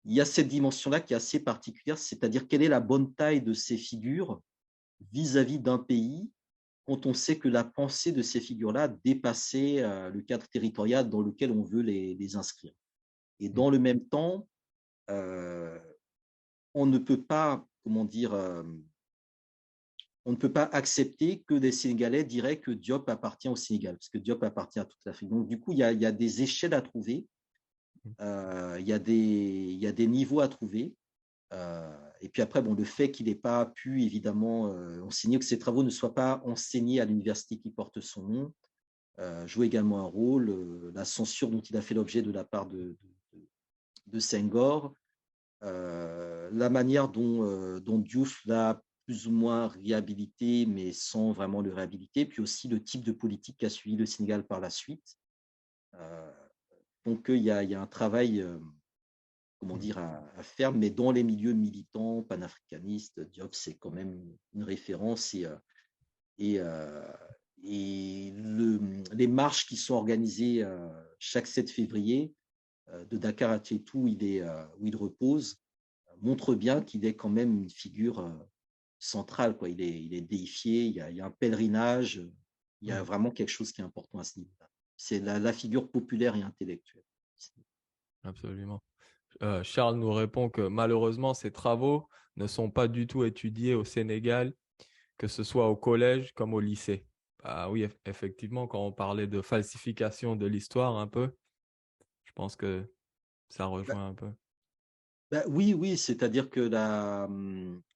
Speaker 3: y a cette dimension-là qui est assez particulière, c'est-à-dire quelle est la bonne taille de ces figures vis-à-vis d'un pays, quand on sait que la pensée de ces figures-là dépassait le cadre territorial dans lequel on veut les inscrire. Et dans le même temps, on ne peut pas, on ne peut pas accepter que des Sénégalais diraient que Diop appartient au Sénégal, parce que Diop appartient à toute l'Afrique. Donc, du coup, il y a des échelles à trouver, il y a des niveaux à trouver. Et puis après, bon, le fait qu'il n'ait pas pu, évidemment, enseigner, que ses travaux ne soient pas enseignés à l'université qui porte son nom, joue également un rôle. La censure dont il a fait l'objet de la part de Senghor, la manière dont Diouf l'a plus ou moins réhabilité, mais sans vraiment le réhabiliter, puis aussi le type de politique qu'a suivi le Sénégal par la suite. Donc, il y a un travail à faire, mais dans les milieux militants, panafricanistes, Diop, c'est quand même une référence. Et les marches qui sont organisées chaque 7 février, de Dakar à Tétou, où il repose, montrent bien qu'il est quand même une figure centrale, quoi. Il est déifié, il y a un pèlerinage Il y a vraiment quelque chose qui est important à ce niveau-là. C'est la figure populaire et intellectuelle.
Speaker 2: Absolument. Charles nous répond que malheureusement, ces travaux ne sont pas du tout étudiés au Sénégal, que ce soit au collège comme au lycée. Ah oui, effectivement, quand on parlait de falsification de l'histoire un peu, je pense que ça rejoint un peu.
Speaker 3: Oui, c'est-à-dire que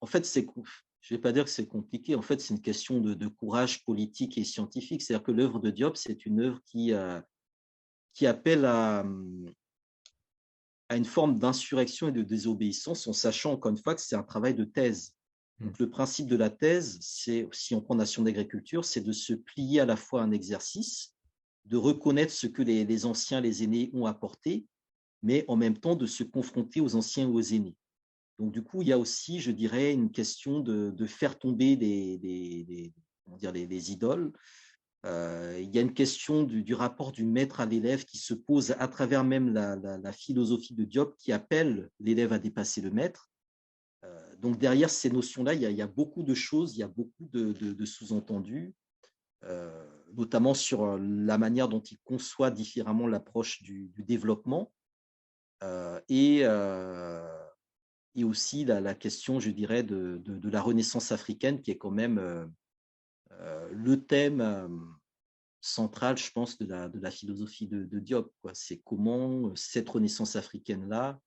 Speaker 3: en fait, je ne vais pas dire que c'est compliqué, en fait, c'est une question de courage politique et scientifique. C'est-à-dire que l'œuvre de Diop, c'est une œuvre qui appelle à une forme d'insurrection et de désobéissance, en sachant encore une fois que c'est un travail de thèse. Donc, le principe de la thèse, c'est, si on prend Nation d'agriculture, c'est de se plier à la fois à un exercice, de reconnaître ce que les anciens, les aînés ont apporté, mais en même temps de se confronter aux anciens et aux aînés. Donc, du coup, il y a aussi, je dirais, une question de faire tomber les idoles. Il y a une question du rapport du maître à l'élève qui se pose à travers même la philosophie de Diop qui appelle l'élève à dépasser le maître. Donc, derrière ces notions-là, il y a beaucoup de choses, il y a beaucoup de sous-entendus, notamment sur la manière dont il conçoit différemment l'approche du développement. Et aussi la question, je dirais, de la Renaissance africaine, qui est quand même le thème central, je pense, de la philosophie de Diop. C'est comment cette Renaissance africaine-là,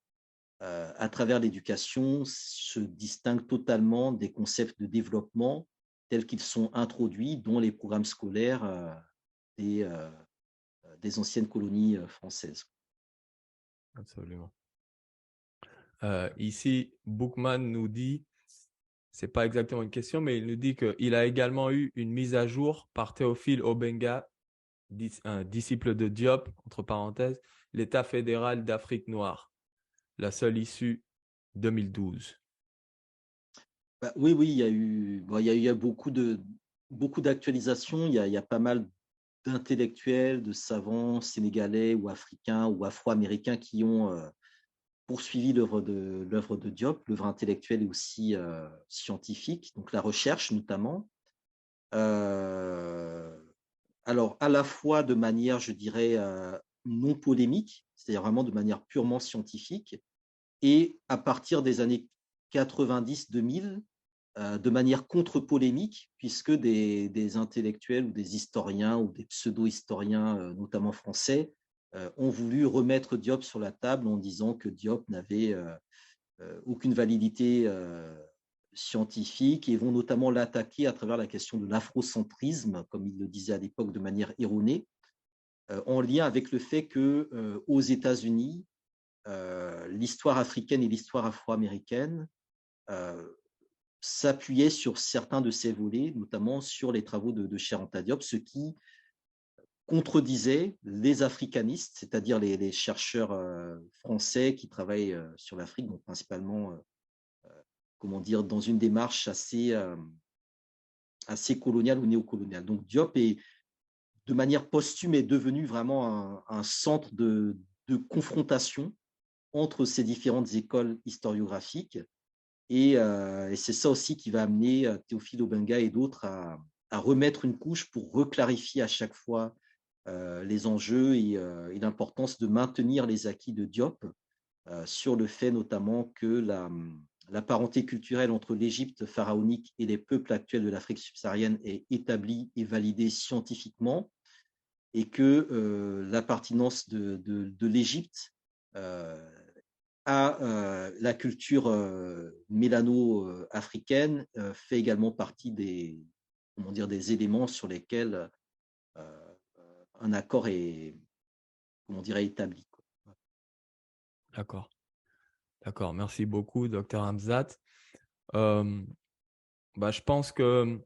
Speaker 3: à travers l'éducation, se distingue totalement des concepts de développement tels qu'ils sont introduits dans les programmes scolaires des anciennes colonies françaises.
Speaker 2: Absolument. Ici, Bookman nous dit, c'est pas exactement une question, mais il nous dit qu'il a également eu une mise à jour par Théophile Obenga, un disciple de Diop, entre parenthèses, l'État fédéral d'Afrique noire, la seule issue 2012.
Speaker 3: Oui, il y a beaucoup d'actualisations. Il y a pas mal d'intellectuels, de savants sénégalais ou africains ou afro-américains qui ont poursuivi l'œuvre de Diop, l'œuvre intellectuelle et aussi scientifique, donc la recherche notamment. Alors, à la fois de manière, je dirais, non polémique, c'est-à-dire vraiment de manière purement scientifique, et à partir des années 90-2000, de manière contre-polémique, puisque des intellectuels ou des historiens ou des pseudo-historiens, notamment français, ont voulu remettre Diop sur la table en disant que Diop n'avait aucune validité scientifique et vont notamment l'attaquer à travers la question de l'afrocentrisme, comme il le disait à l'époque de manière erronée, en lien avec le fait qu'aux États-Unis, l'histoire africaine et l'histoire afro-américaine s'appuyaient sur certains de ces volets, notamment sur les travaux de Cheikh Anta Diop, ce qui contredisait les africanistes, c'est-à-dire les chercheurs français qui travaillent sur l'Afrique, donc principalement dans une démarche assez coloniale ou néocoloniale. Donc Diop de manière posthume, est devenu vraiment un centre de confrontation entre ces différentes écoles historiographiques. Et c'est ça aussi qui va amener Théophile Obenga et d'autres à remettre une couche pour reclarifier à chaque fois les enjeux et l'importance de maintenir les acquis de Diop sur le fait notamment que la parenté culturelle entre l'Égypte pharaonique et les peuples actuels de l'Afrique subsaharienne est établie et validée scientifiquement, et que l'appartenance de l'Égypte à la culture mélano-africaine fait également partie des éléments sur lesquels un accord est établi.
Speaker 2: D'accord. Merci beaucoup, Dr Hamzat. Je pense que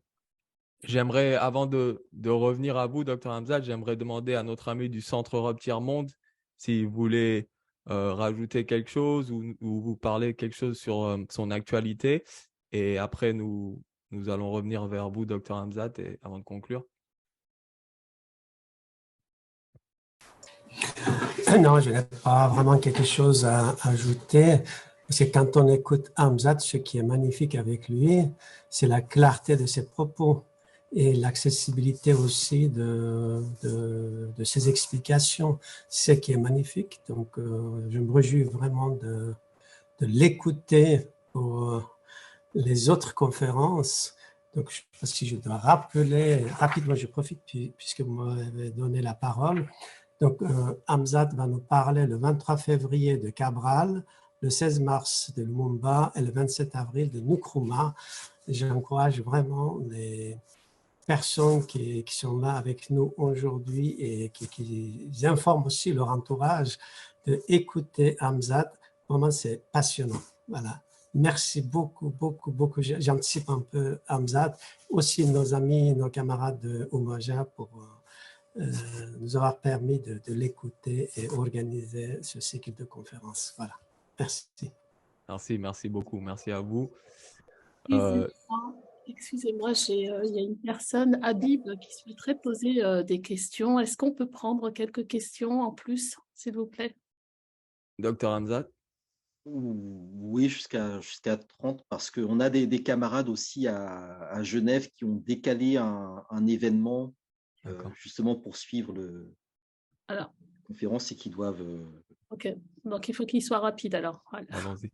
Speaker 2: j'aimerais, avant de revenir à vous, Dr Hamzat, j'aimerais demander à notre ami du Centre Europe Tiers-Monde s'il voulait rajouter quelque chose ou vous parler quelque chose sur son actualité. Et après, nous allons revenir vers vous, Dr Hamzat, avant de conclure.
Speaker 1: Non, je n'ai pas vraiment quelque chose à ajouter. Parce que quand on écoute Hamzat, ce qui est magnifique avec lui, c'est la clarté de ses propos. et l'accessibilité aussi de ses explications, ce qui est magnifique. Donc, je me réjouis vraiment de l'écouter pour les autres conférences. Donc, je ne sais pas si je dois rappeler rapidement, je profite puisque vous m'avez donné la parole. Donc, Hamzat va nous parler le 23 février de Cabral, le 16 mars de Lumumba et le 27 avril de Nkrumah. J'encourage vraiment les personnes qui sont là avec nous aujourd'hui et qui informent aussi leur entourage d'écouter Hamzat. Vraiment, c'est passionnant. Voilà. Merci beaucoup, beaucoup, beaucoup. J'anticipe un peu Hamzat, aussi nos amis, nos camarades de Umoja pour nous avoir permis de l'écouter et organiser ce cycle de conférences. Voilà. Merci.
Speaker 2: Merci beaucoup. Merci à vous.
Speaker 4: Excusez-moi, il y a une personne, Habib, qui souhaiterait poser des questions. Est-ce qu'on peut prendre quelques questions en plus, s'il vous plaît?
Speaker 2: Docteur Hamzat?
Speaker 3: Oui, jusqu'à 30, parce qu'on a des camarades aussi à Genève qui ont décalé un événement justement pour suivre la conférence et qui doivent…
Speaker 4: Ok, donc il faut qu'il soit rapide alors. Voilà.
Speaker 2: Allons-y.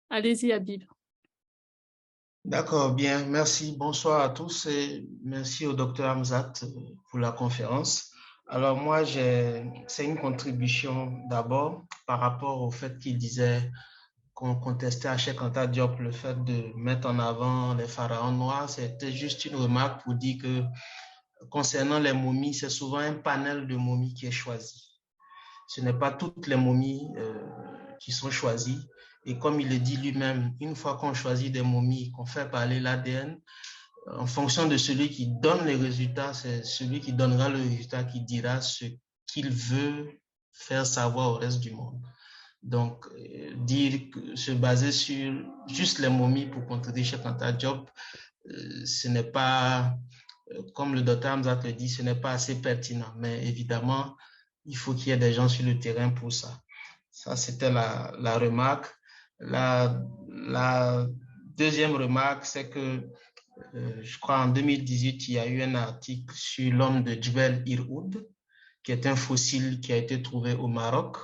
Speaker 4: Allez-y, Habib.
Speaker 5: D'accord, bien, merci. Bonsoir à tous et merci au docteur Hamzat pour la conférence. Alors moi, c'est une contribution d'abord par rapport au fait qu'il disait qu'on contestait à Cheikh Anta Diop le fait de mettre en avant les pharaons noirs. C'était juste une remarque pour dire que concernant les momies, c'est souvent un panel de momies qui est choisi. Ce n'est pas toutes les momies qui sont choisies. Et comme il le dit lui-même, une fois qu'on choisit des momies, qu'on fait parler l'ADN, en fonction de celui qui donne les résultats, c'est celui qui donnera le résultat qui dira ce qu'il veut faire savoir au reste du monde. Donc, se baser sur juste les momies pour contredire Cheikh Anta Diop, ce n'est pas, comme le docteur Hamzat le dit, ce n'est pas assez pertinent. Mais évidemment, il faut qu'il y ait des gens sur le terrain pour ça. Ça, c'était la remarque. La deuxième remarque, c'est que je crois en 2018, il y a eu un article sur l'homme de Djebel Irhoud, qui est un fossile qui a été trouvé au Maroc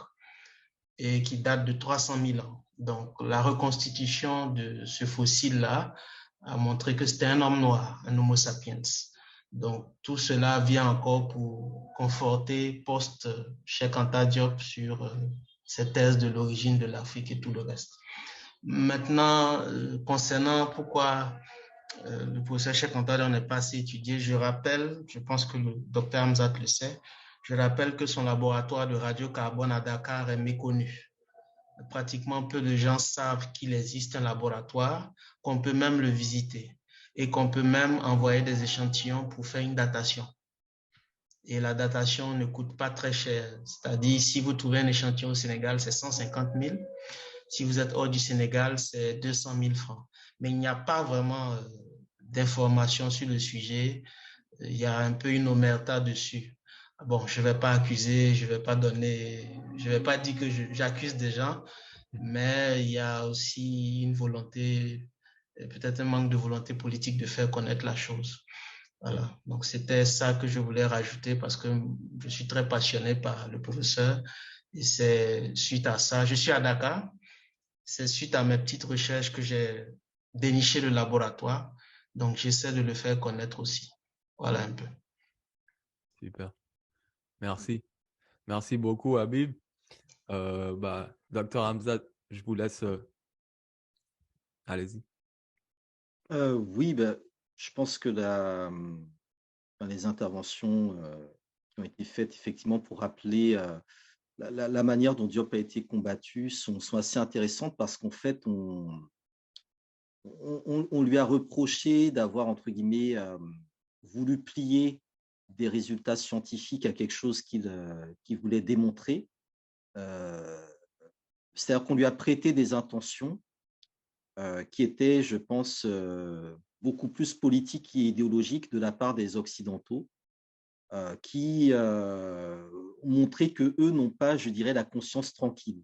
Speaker 5: et qui date de 300 000 ans. Donc, la reconstitution de ce fossile-là a montré que c'était un homme noir, un Homo sapiens. Donc, tout cela vient encore pour conforter post-Cheikh Anta Diop sur ces thèses de l'origine de l'Afrique et tout le reste. Maintenant, concernant pourquoi le professeur Cheikh Anta Diop n'est pas assez étudié, je rappelle, je pense que le docteur Hamzat le sait, je rappelle que son laboratoire de radiocarbone à Dakar est méconnu. Pratiquement peu de gens savent qu'il existe un laboratoire, qu'on peut même le visiter et qu'on peut même envoyer des échantillons pour faire une datation. Et la datation ne coûte pas très cher. C'est-à-dire, si vous trouvez un échantillon au Sénégal, c'est 150 000. Si vous êtes hors du Sénégal, c'est 200 000 francs. Mais il n'y a pas vraiment d'informations sur le sujet. Il y a un peu une omerta dessus. Bon, je ne vais pas accuser, je ne vais pas dire que j'accuse des gens, mais il y a aussi une volonté, peut-être un manque de volonté politique de faire connaître la chose. Voilà, donc c'était ça que je voulais rajouter parce que je suis très passionné par le professeur et c'est suite à ça, je suis à Dakar, c'est suite à mes petites recherches que j'ai déniché le laboratoire, donc j'essaie de le faire connaître aussi. Voilà un peu.
Speaker 2: Super. Merci. Merci beaucoup, Habib. Docteur Hamzat, je vous laisse. Allez-y.
Speaker 3: Oui, je pense que les interventions qui ont été faites effectivement pour rappeler la manière dont Diop a été combattu sont assez intéressantes parce qu'en fait, on lui a reproché d'avoir, entre guillemets, voulu plier des résultats scientifiques à quelque chose qu'il voulait démontrer. C'est-à-dire qu'on lui a prêté des intentions qui étaient, je pense, beaucoup plus politiques et idéologiques de la part des Occidentaux, qui ont montré qu'eux n'ont pas, je dirais, la conscience tranquille.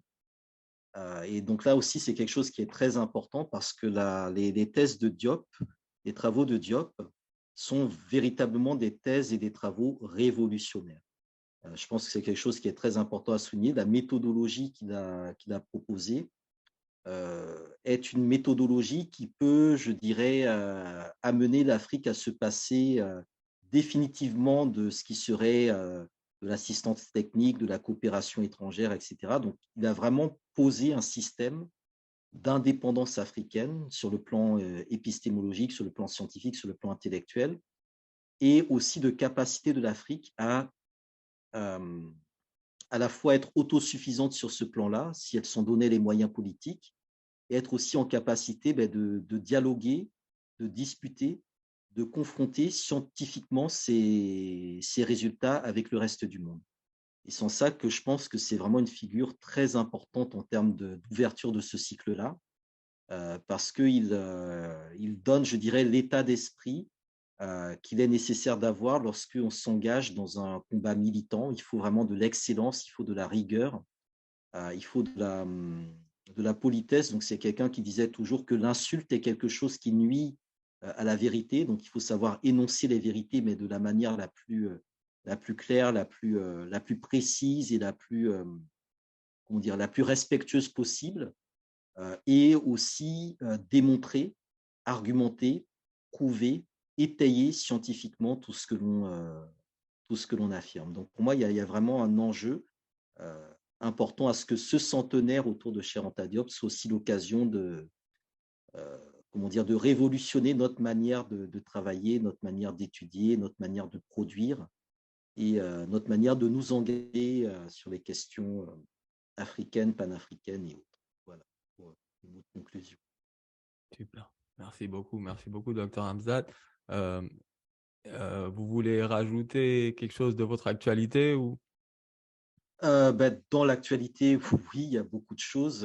Speaker 3: Et donc là aussi, c'est quelque chose qui est très important parce que les thèses de Diop les travaux de Diop sont véritablement des thèses et des travaux révolutionnaires. Je pense que c'est quelque chose qui est très important à souligner. La méthodologie qu'il a proposée est une méthodologie qui peut, je dirais, amener l'Afrique à se passer définitivement de ce qui serait de l'assistance technique, de la coopération étrangère, etc. Donc, il a vraiment posé un système d'indépendance africaine sur le plan épistémologique, sur le plan scientifique, sur le plan intellectuel, et aussi de capacité de l'Afrique à la fois être autosuffisante sur ce plan-là, si elles sont données les moyens politiques, et être aussi en capacité de dialoguer, de discuter, de confronter scientifiquement ces résultats avec le reste du monde. Et c'est en ça que je pense que c'est vraiment une figure très importante en termes d'ouverture de ce cycle-là, parce qu'il donne, je dirais, l'état d'esprit qu'il est nécessaire d'avoir lorsqu'on s'engage dans un combat militant. Il faut vraiment de l'excellence, il faut de la rigueur, il faut de la politesse. Donc, c'est quelqu'un qui disait toujours que l'insulte est quelque chose qui nuit à la vérité. Donc, il faut savoir énoncer les vérités, mais de la manière la plus claire, la plus précise et la plus respectueuse possible. Et aussi démontrer, argumenter, prouver, étayer scientifiquement tout ce que l'on affirme. Donc, pour moi, il y a vraiment un enjeu important à ce que ce centenaire autour de Cheikh Anta Diop soit aussi l'occasion de révolutionner notre manière de travailler, notre manière d'étudier, notre manière de produire et notre manière de nous engager sur les questions africaines, panafricaines et autres. Voilà, pour une autre conclusion.
Speaker 2: Super. Merci beaucoup, Dr Hamzat. Vous voulez rajouter quelque chose de votre actualité ou?
Speaker 3: Dans l'actualité, oui, il y a beaucoup de choses.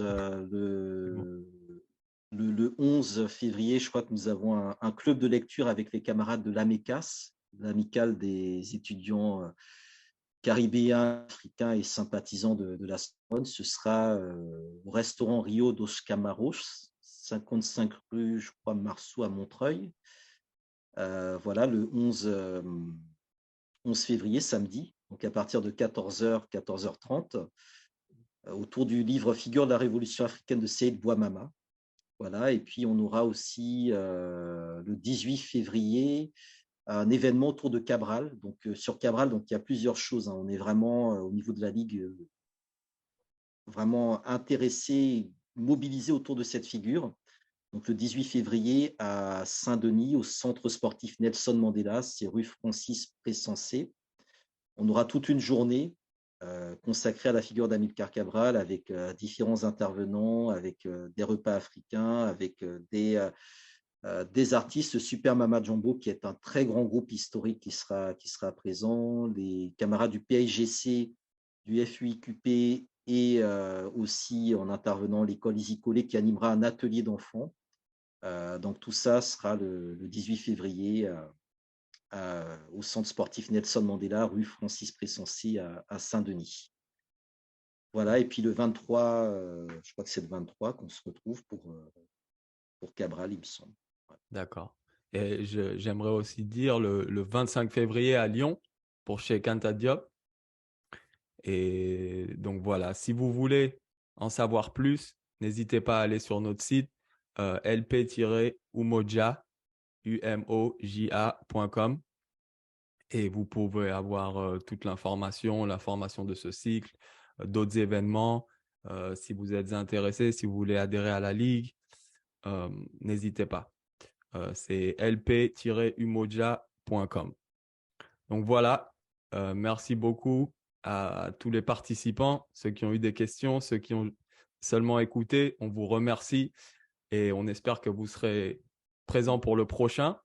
Speaker 3: Le 11 février, je crois que nous avons un club de lecture avec les camarades de l'AMECAS, l'amicale des étudiants caribéens, africains et sympathisants de la Sorbonne. Ce sera au restaurant Rio dos Camaros, 55 rue, je crois, Marceau à Montreuil. Voilà, le 11 février, samedi, donc à partir de 14h, 14h30, autour du livre Figure de la Révolution africaine de Seyd Bouamama. Voilà, et puis on aura aussi le 18 février un événement autour de Cabral. Donc sur Cabral, donc il y a plusieurs choses. On est vraiment au niveau de la Ligue vraiment intéressé, mobilisé autour de cette figure. Donc le 18 février à Saint-Denis, au centre sportif Nelson Mandela, c'est rue Francis Pressensé. On aura toute une journée consacrée à la figure d'Amilcar Cabral avec différents intervenants, avec des repas africains, avec des artistes, Super Mama Jumbo, qui est un très grand groupe historique qui sera présent, les camarades du PIGC, du FUIQP et aussi en intervenant l'école Isi Collet qui animera un atelier d'enfants. Donc tout ça sera le 18 février au centre sportif Nelson Mandela, rue Francis Pressensé à Saint-Denis. Voilà, et puis le 23, je crois que c'est le 23 qu'on se retrouve pour Cabral, il me semble. Ouais.
Speaker 2: D'accord. Et j'aimerais aussi dire le 25 février à Lyon pour Cheikh Anta Diop. Et donc voilà, si vous voulez en savoir plus, n'hésitez pas à aller sur notre site lp-umoja.com et vous pouvez avoir toute l'information de ce cycle, d'autres événements. Si vous êtes intéressé, si vous voulez adhérer à la Ligue, n'hésitez pas. C'est lp-umoja.com. Donc voilà, merci beaucoup à tous les participants, ceux qui ont eu des questions, ceux qui ont seulement écouté. On vous remercie et on espère que vous serez présents pour le prochain.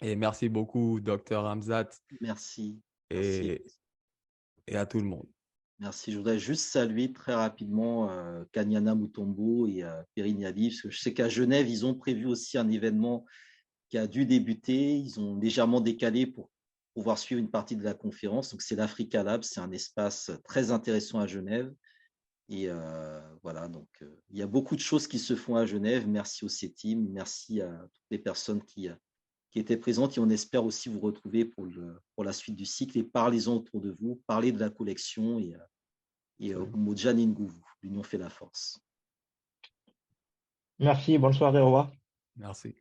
Speaker 2: Et merci beaucoup, Dr Hamzat.
Speaker 3: Merci.
Speaker 2: Et à tout le monde.
Speaker 3: Merci. Je voudrais juste saluer très rapidement Kanyana Mutombo et Perrine Yabi, parce que je sais qu'à Genève, ils ont prévu aussi un événement qui a dû débuter. Ils ont légèrement décalé pour pouvoir suivre une partie de la conférence. Donc, c'est l'Africa Lab. C'est un espace très intéressant à Genève. Et voilà, donc il y a beaucoup de choses qui se font à Genève. Merci au CETIM, merci à toutes les personnes qui étaient présentes et on espère aussi vous retrouver pour la suite du cycle et parlez-en autour de vous, parlez de la collection et Umoja Ninguvu, l'union fait la force.
Speaker 6: Merci, bonne soirée, au revoir.
Speaker 2: Merci.